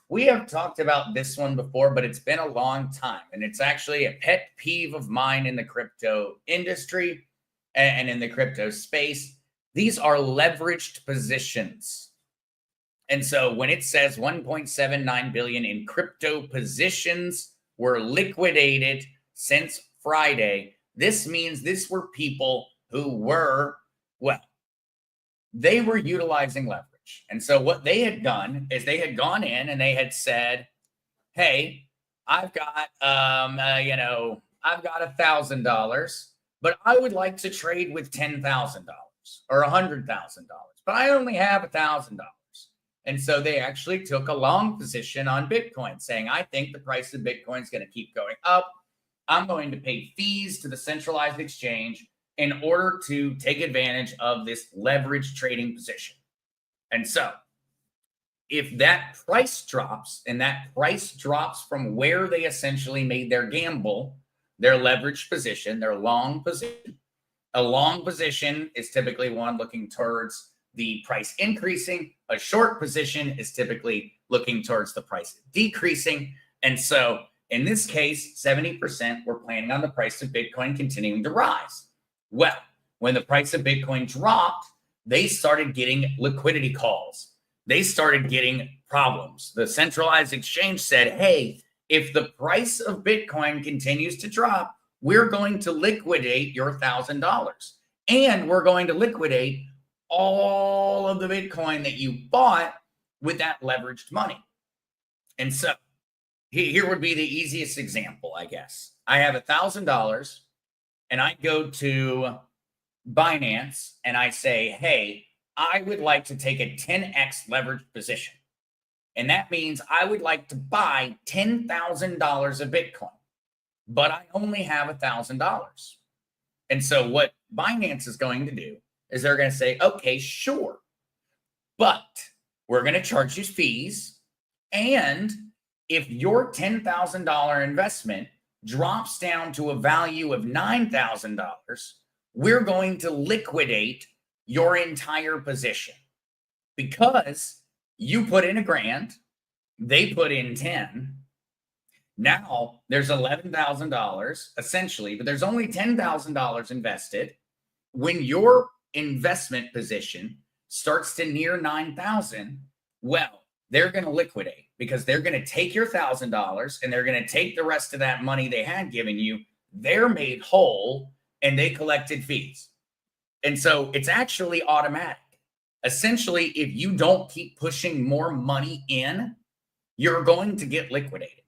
we have talked about this one before, but it's been a long time. And it's actually a pet peeve of mine in the crypto industry and in the crypto space. These are leveraged positions. And so when it says 1.79 billion in crypto positions were liquidated since Friday, this means this were people who were, they were utilizing leverage. And so what they had done is they had gone in and they had said, hey, I've got, I've got $1,000, but I would like to trade with $10,000 or $100,000, but I only have $1,000. And so they actually took a long position on Bitcoin, saying, I think the price of Bitcoin is going to keep going up. I'm going to pay fees to the centralized exchange in order to take advantage of this leverage trading position. And so if that price drops, and that price drops from where they essentially made their gamble, their leverage position, their long position, a long position is typically one looking towards the price increasing. A short position is typically looking towards the price decreasing. And so in this case, 70% were planning on the price of Bitcoin continuing to rise. Well, when the price of Bitcoin dropped, they started getting liquidity calls. They started getting problems. The centralized exchange said, hey, if the price of Bitcoin continues to drop, we're going to liquidate your $1,000. And we're going to liquidate all of the Bitcoin that you bought with that leveraged money. And so here would be the easiest example, I guess. I have $1,000 and I go to Binance and I say, hey, I would like to take a 10x leveraged position. And that means I would like to buy $10,000 of Bitcoin, but I only have $1,000. And so what Binance is going to do is they're going to say, okay, sure, but we're going to charge you fees. And if your $10,000 investment drops down to a value of $9,000, we're going to liquidate your entire position because you put in $1,000, they put in 10. Now there's $11,000 essentially, but there's only $10,000 invested. When your investment position starts to near 9,000, well, they're going to liquidate because they're going to take your $1,000 and they're going to take the rest of that money they had given you. They're made whole and they collected fees. And so it's actually automatic. Essentially, if you don't keep pushing more money in, you're going to get liquidated.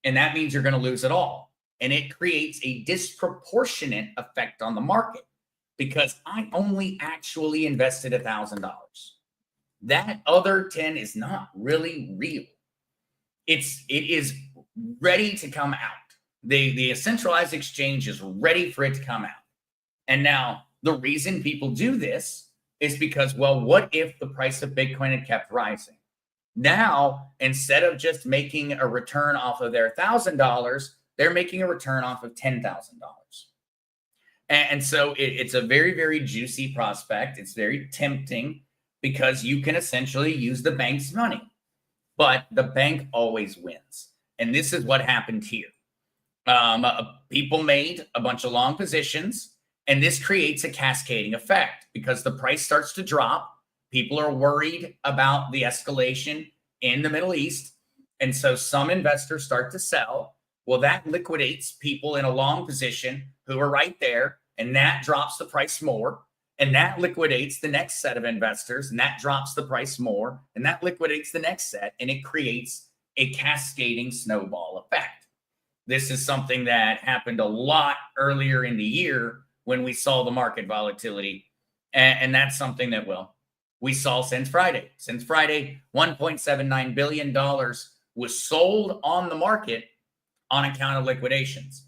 And that means you're going to lose it all. And it creates a disproportionate effect on the market because I only actually invested $1,000. That other 10 is not really real. It is ready to come out. The centralized exchange is ready for it to come out. And now the reason people do this is because, well, what if the price of Bitcoin had kept rising? Now, instead of just making a return off of their $1,000, they're making a return off of $10,000. And so it's a very, very juicy prospect. It's very tempting because you can essentially use the bank's money, but the bank always wins. And this is what happened here. People made a bunch of long positions, and this creates a cascading effect because the price starts to drop. People are worried about the escalation in the Middle East. And so some investors start to sell. Well, that liquidates people in a long position who are right there, and that drops the price more. And that liquidates the next set of investors, and that drops the price more. And that liquidates the next set, and it creates a cascading snowball effect. This is something that happened a lot earlier in the year when we saw the market volatility. And that's something that, well, we saw since Friday. Since Friday, $1.79 billion was sold on the market on account of liquidations.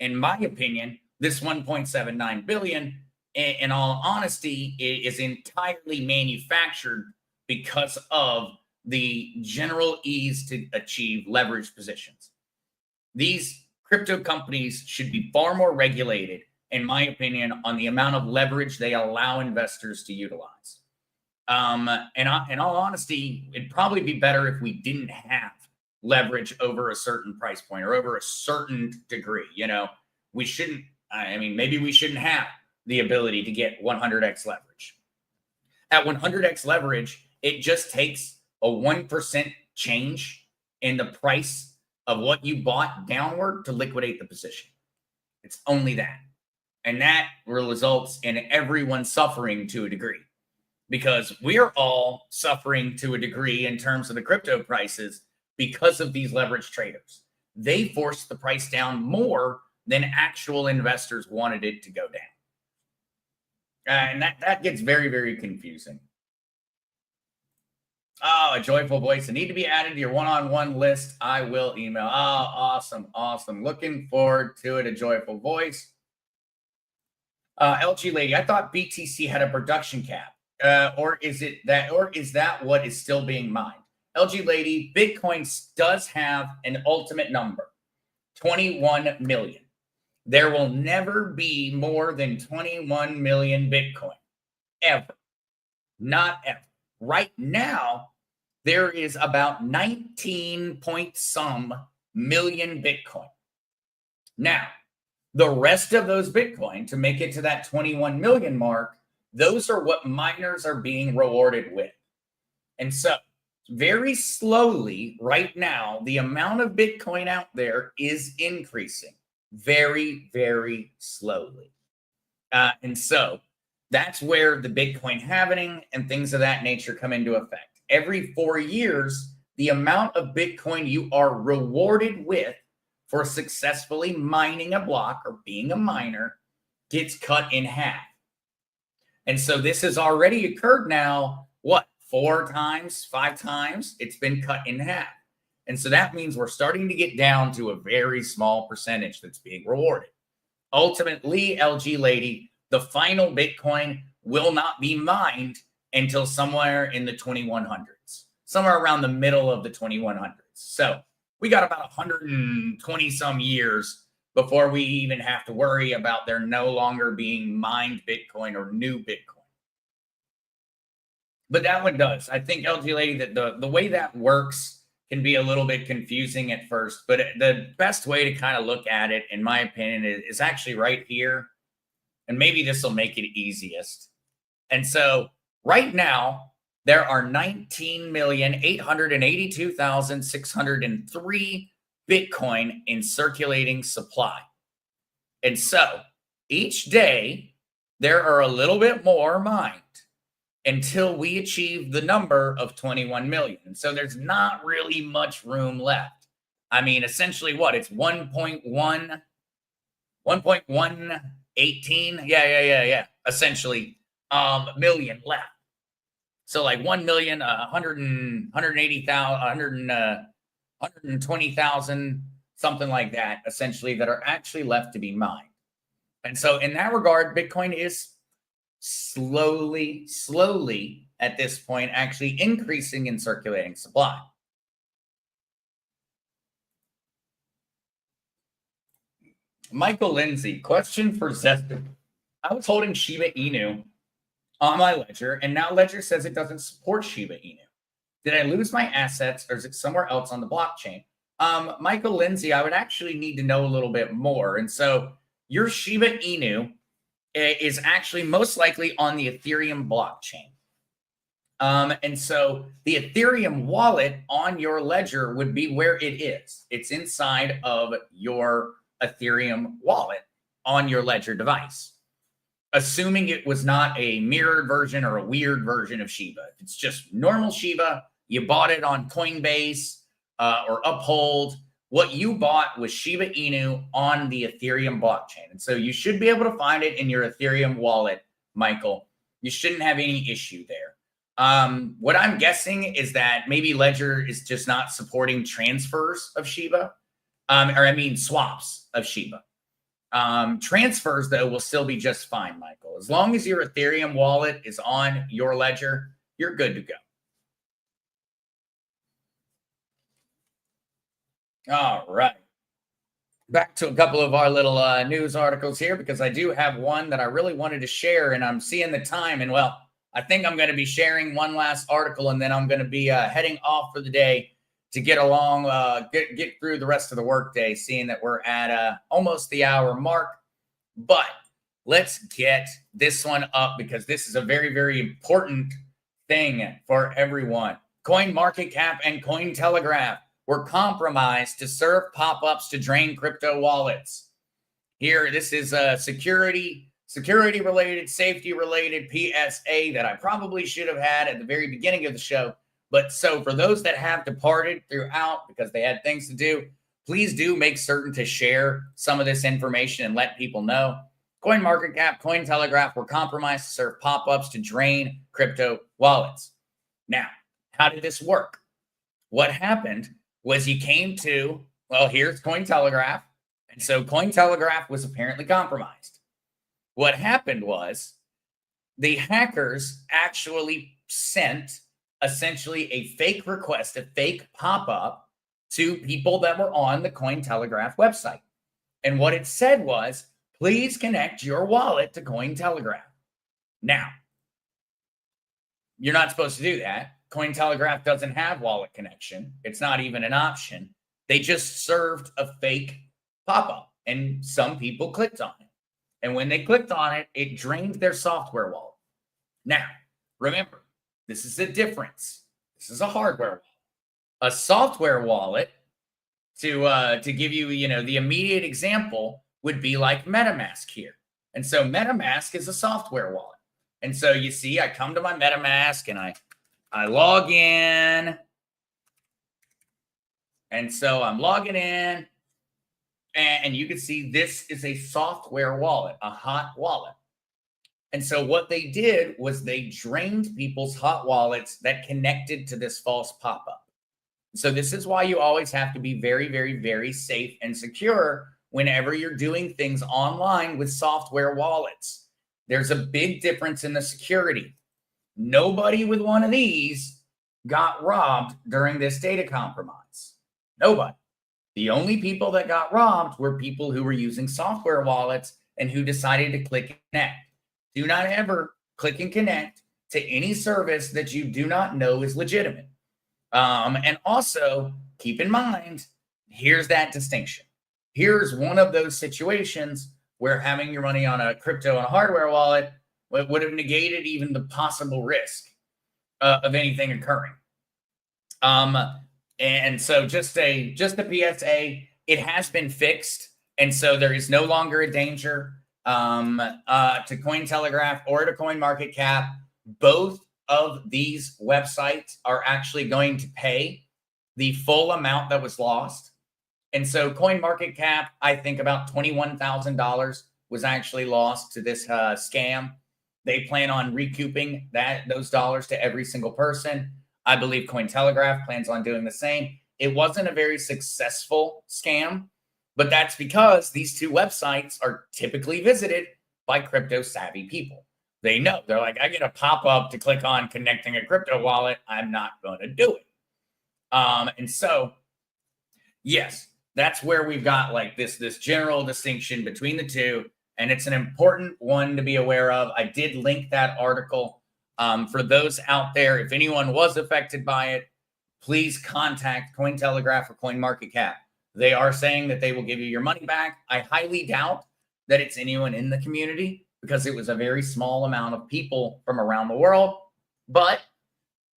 In my opinion, this $1.79 billion, in all honesty, is entirely manufactured because of the general ease to achieve leverage positions. These crypto companies should be far more regulated, in my opinion, on the amount of leverage they allow investors to utilize. And in all honesty, it'd probably be better if we didn't have leverage over a certain price point or over a certain degree. You know, we shouldn't, maybe we shouldn't have the ability to get 100x leverage. At 100x leverage, it just takes a 1% change in the price of what you bought downward to liquidate the position. It's only that. And that results in everyone suffering to a degree because we're all suffering to a degree in terms of the crypto prices because of these leverage traders. They forced the price down more than actual investors wanted it to go down. And that gets very, very confusing. Oh, a joyful voice. I need to be added to your one-on-one list. I will email. Oh, awesome. Awesome. Looking forward to it. A joyful voice. LG lady, I thought BTC had a production cap. Or is that what is still being mined? LG lady, Bitcoin does have an ultimate number, 21 million. There will never be more than 21 million Bitcoin, ever. Not ever. Right now, there is about 19 point some million Bitcoin. Now, the rest of those Bitcoin, to make it to that 21 million mark, those are what miners are being rewarded with. And so, very slowly, right now, the amount of Bitcoin out there is increasing very, very slowly. And so, That's where the Bitcoin halving and things of that nature come into effect. Every 4 years, the amount of Bitcoin you are rewarded with for successfully mining a block or being a miner gets cut in half. And so this has already occurred now, what, 4 times, 5 times? It's been cut in half. And so that means we're starting to get down to a very small percentage that's being rewarded. Ultimately, LG Lady, the final Bitcoin will not be mined until somewhere in the 2100s, somewhere around the middle of the 2100s. So we got about 120 some years before we even have to worry about there no longer being mined Bitcoin or new Bitcoin. But that one does. I think, LG Lady, that the way that works can be a little bit confusing at first, but the best way to kind of look at it, in my opinion, is actually right here. And maybe this will make it easiest. And so right now, there are 19,882,603 Bitcoin in circulating supply. And so each day, there are a little bit more mined until we achieve the number of 21 million. And so there's not really much room left. I mean, essentially what? It's 1.118. Yeah. Essentially, million left. So like 1,180,000, something like that, essentially, that are actually left to be mined. And so in that regard, Bitcoin is slowly at this point actually increasing in circulating supply. Michael Lindsay, question for Zester. I was holding Shiba Inu on my ledger, and now Ledger says it doesn't support Shiba Inu. Did I lose my assets, or is it somewhere else on the blockchain? Michael Lindsay, I would actually need to know a little bit more. And so your Shiba Inu is actually most likely on the Ethereum blockchain. And so the Ethereum wallet on your ledger would be where it is. It's inside of your Ethereum wallet on your ledger device. Assuming it was not a mirrored version or a weird version of Shiba. If it's just normal Shiba, you bought it on Coinbase or Uphold. What you bought was Shiba Inu on the Ethereum blockchain. And so you should be able to find it in your Ethereum wallet, Michael. You shouldn't have any issue there. What I'm guessing is that maybe Ledger is just not supporting transfers of Shiba, swaps of Shiba. Transfers, though, will still be just fine, Michael. As long as your Ethereum wallet is on your ledger, you're good to go. All right. Back to a couple of our little news articles here, because I do have one that I really wanted to share, and I'm seeing the time. And, well, I think I'm going to be sharing one last article, and then I'm going to be heading off for the day to get along, get through the rest of the workday, seeing that we're at almost the hour mark. But let's get this one up, because this is a very, very important thing for everyone. CoinMarketCap and Cointelegraph were compromised to serve pop-ups to drain crypto wallets. Here, this is a security-related, safety-related PSA that I probably should have had at the very beginning of the show. But so for those that have departed throughout because they had things to do, please do make certain to share some of this information and let people know. CoinMarketCap, Cointelegraph were compromised to serve pop-ups to drain crypto wallets. Now, how did this work? What happened was you came to, well, here's Cointelegraph. And so Cointelegraph was apparently compromised. What happened was the hackers actually sent essentially a fake request, a fake pop-up to people that were on the Cointelegraph website. And what it said was, please connect your wallet to Cointelegraph. Now, you're not supposed to do that. Cointelegraph doesn't have wallet connection. It's not even an option. They just served a fake pop-up, and some people clicked on it. And when they clicked on it, it drained their software wallet. Now, remember, this is a difference. This is a hardware wallet. A software wallet, to give you, the immediate example, would be like MetaMask here. And so MetaMask is a software wallet. And so you see, I come to my MetaMask and I log in. And so I'm logging in, and you can see this is a software wallet, a hot wallet. And so what they did was they drained people's hot wallets that connected to this false pop-up. So this is why you always have to be very, very, very safe and secure whenever you're doing things online with software wallets. There's a big difference in the security. Nobody with one of these got robbed during this data compromise. Nobody. The only people that got robbed were people who were using software wallets and who decided to click and connect. Do not ever click and connect to any service that you do not know is legitimate. And also keep in mind, here's that distinction. Here's one of those situations where having your money on a crypto and a hardware wallet would have negated even the possible risk of anything occurring. And so just a PSA, it has been fixed. And so there is no longer a danger to Cointelegraph or to CoinMarketCap. Both of these websites are actually going to pay the full amount that was lost. And so CoinMarketCap, I think about $21,000 was actually lost to this scam. They plan on recouping those dollars to every single person. I believe Cointelegraph plans on doing the same. It wasn't a very successful scam, but that's because these two websites are typically visited by crypto savvy people. They know. They're like, I get a pop-up to click on connecting a crypto wallet. I'm not going to do it. And so, yes, that's where we've got like this general distinction between the two. And it's an important one to be aware of. I did link that article for those out there. If anyone was affected by it, please contact Cointelegraph or CoinMarketCap. They are saying that they will give you your money back. I highly doubt that it's anyone in the community because it was a very small amount of people from around the world, but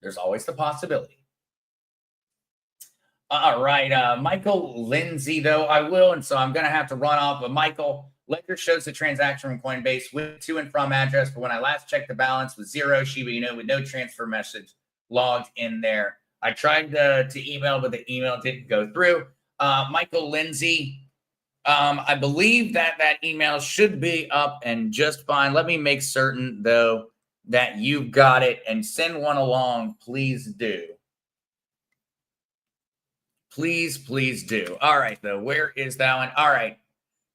there's always the possibility. All right, Michael Lindsay, though, I will, and so I'm going to have to run off, but Michael, Ledger shows the transaction from Coinbase with to and from address, but when I last checked, the balance was 0 Shiba Inu with no transfer message logged in there. I tried to email, but the email didn't go through. Michael Lindsay, I believe that email should be up and just fine. Let me make certain, though, that you've got it and send one along. Please do. Please do. All right, though. Where is that one? All right.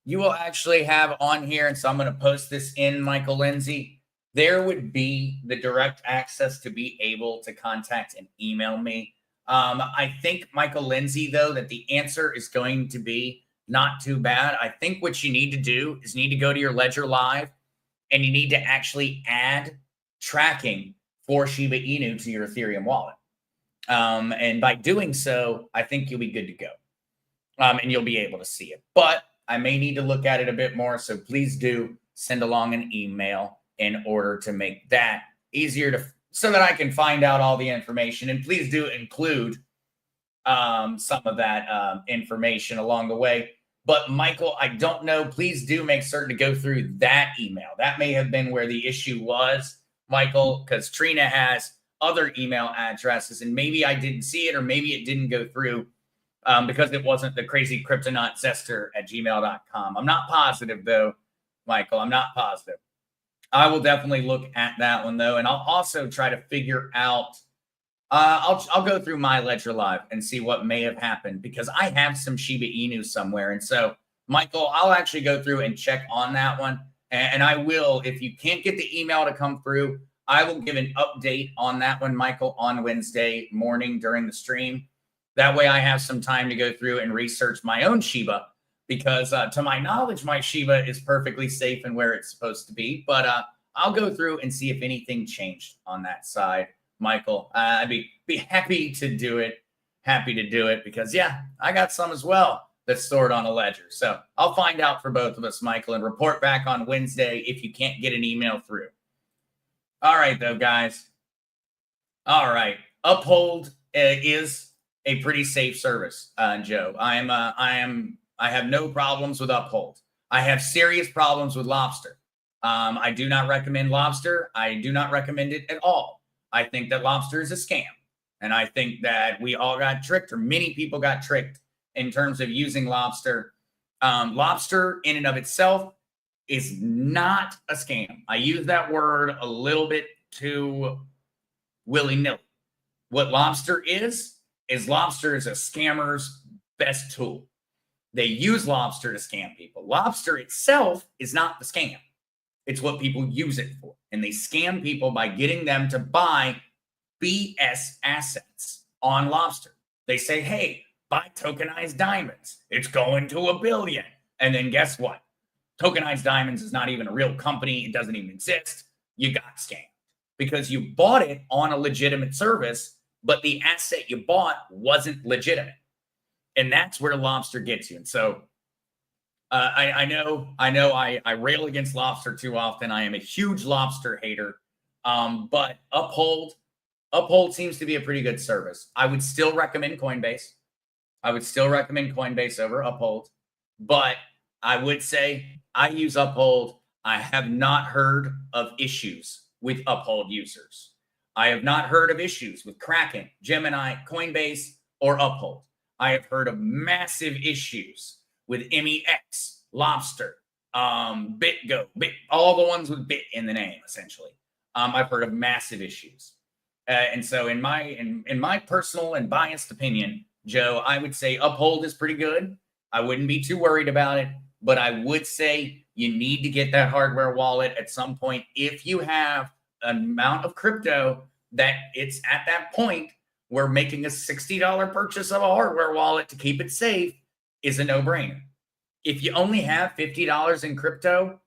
You will actually have on here, and so I'm going to post this in, Michael Lindsay. There would be the direct access to be able to contact and email me. I think, Michael Lindsay, though, that the answer is going to be not too bad. I think what you need to do is you need to go to your Ledger Live, and you need to actually add tracking for Shiba Inu to your Ethereum wallet. And by doing so, I think you'll be good to go. And you'll be able to see it. But I may need to look at it a bit more, so please do send along an email in order to make that easier so that I can find out all the information. And please do include some of that information along the way. But Michael, I don't know. Please do make certain to go through that email. That may have been where the issue was, Michael, because Trina has other email addresses, and maybe I didn't see it, or maybe it didn't go through. Because it wasn't the crazycryptonautzester@gmail.com. I'm not positive, though, Michael. I'm not positive. I will definitely look at that one, though. And I'll also try to figure out, I'll go through my Ledger Live and see what may have happened, because I have some Shiba Inu somewhere. And so, Michael, I'll actually go through and check on that one. And I will, if you can't get the email to come through, I will give an update on that one, Michael, on Wednesday morning during the stream. That way I have some time to go through and research my own Shiba, because to my knowledge, my Shiba is perfectly safe and where it's supposed to be. But I'll go through and see if anything changed on that side, Michael. I'd be happy to do it. Happy to do it because, yeah, I got some as well that's stored on a ledger. So I'll find out for both of us, Michael, and report back on Wednesday if you can't get an email through. All right, though, guys. All right. Uphold is a pretty safe service, Joe. I have no problems with Uphold. I have serious problems with Lobster. I do not recommend Lobster. I do not recommend it at all. I think that Lobster is a scam. And I think that we all got tricked, or many people got tricked in terms of using Lobster. Lobster in and of itself is not a scam. I use that word a little bit too willy-nilly. What Lobster is Lobster is a scammer's best tool. They use Lobster to scam people. Lobster itself is not the scam. It's what people use it for. And they scam people by getting them to buy BS assets on Lobster. They say, hey, buy tokenized diamonds. It's going to $1 billion. And then guess what? Tokenized diamonds is not even a real company. It doesn't even exist. You got scammed because you bought it on a legitimate service, but the asset you bought wasn't legitimate. And that's where Lobster gets you. And so I know I rail against Lobster too often. I am a huge Lobster hater. But Uphold seems to be a pretty good service. I would still recommend Coinbase. I would still recommend Coinbase over Uphold. But I would say I use Uphold. I have not heard of issues with Uphold users. I have not heard of issues with Kraken, Gemini, Coinbase, or Uphold. I have heard of massive issues with MEX, Lobster, BitGo, all the ones with Bit in the name, essentially. I've heard of massive issues. And so in my personal and biased opinion, Joe, I would say Uphold is pretty good. I wouldn't be too worried about it, but I would say you need to get that hardware wallet at some point. If you have an amount of crypto that it's at that point where making a $60 purchase of a hardware wallet to keep it safe is a no-brainer. If you only have $50 in crypto,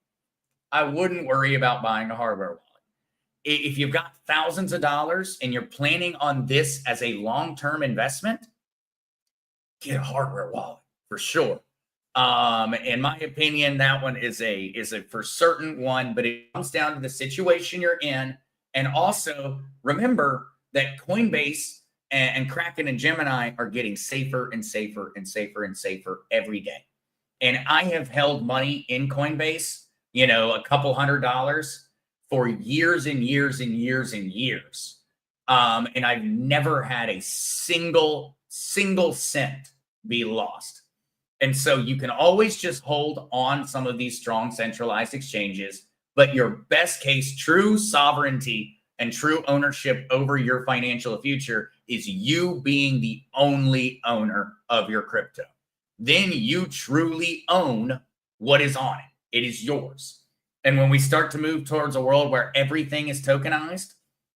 I wouldn't worry about buying a hardware wallet. If you've got thousands of dollars and you're planning on this as a long-term investment, get a hardware wallet for sure. In my opinion, that one is a for certain one, but it comes down to the situation you're in. And also remember that Coinbase and Kraken and Gemini are getting safer and safer and safer and safer every day. And I have held money in Coinbase, a couple $100 for years and years and years and years. And I've never had a single cent be lost. And so you can always just hold on some of these strong centralized exchanges, but your best case, true sovereignty and true ownership over your financial future is you being the only owner of your crypto. Then you truly own what is on it. It is yours. And when we start to move towards a world where everything is tokenized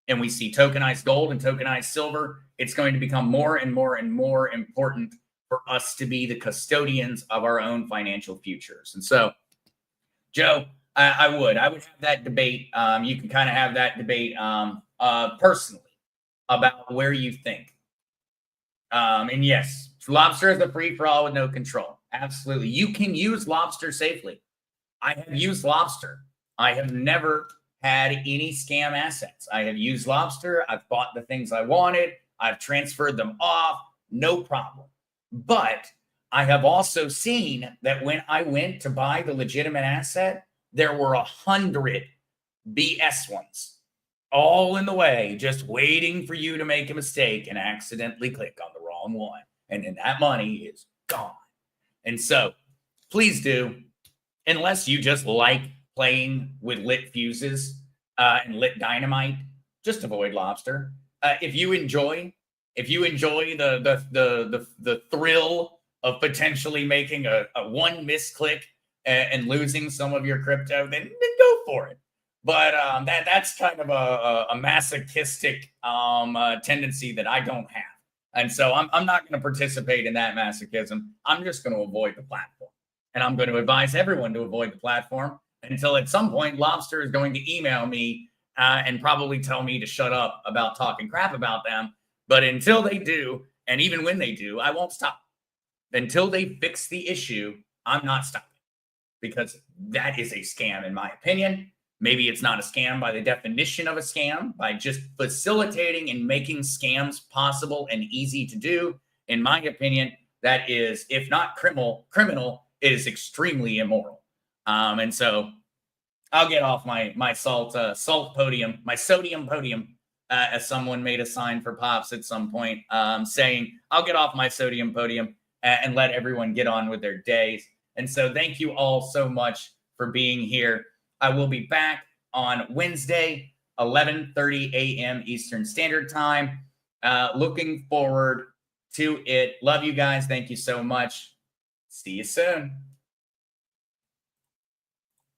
and we see tokenized gold and tokenized silver, it's going to become more and more and more important for us to be the custodians of our own financial futures. And so, Joe, I would have that debate. You can kind of have that debate personally about where you think. And yes, Lobster is a free-for-all with no control. Absolutely. You can use Lobster safely. I have used Lobster. I have never had any scam assets. I have used Lobster. I've bought the things I wanted. I've transferred them off. No problem. But I have also seen that when I went to buy the legitimate asset, there were 100 BS ones all in the way, just waiting for you to make a mistake and accidentally click on the wrong one. And then that money is gone. And so please do, unless you just like playing with lit fuses and lit dynamite, just avoid Lobster. If you enjoy the thrill of potentially making a one misclick and losing some of your crypto, then go for it. But that's kind of a masochistic tendency that I don't have. And so I'm not going to participate in that masochism. I'm just going to avoid the platform. And I'm going to advise everyone to avoid the platform until at some point Lobster is going to email me and probably tell me to shut up about talking crap about them. But until they do, and even when they do, I won't stop. Until they fix the issue, I'm not stopping. Because that is a scam, in my opinion. Maybe it's not a scam by the definition of a scam, by just facilitating and making scams possible and easy to do. In my opinion, that is, if not criminal, it is extremely immoral. And so I'll get off my salt podium, my sodium podium, as someone made a sign for Pops at some point, saying, I'll get off my sodium podium and let everyone get on with their days. And so thank you all so much for being here. I will be back on Wednesday, 11:30 a.m. Eastern Standard Time. Looking forward to it. Love you guys. Thank you so much. See you soon.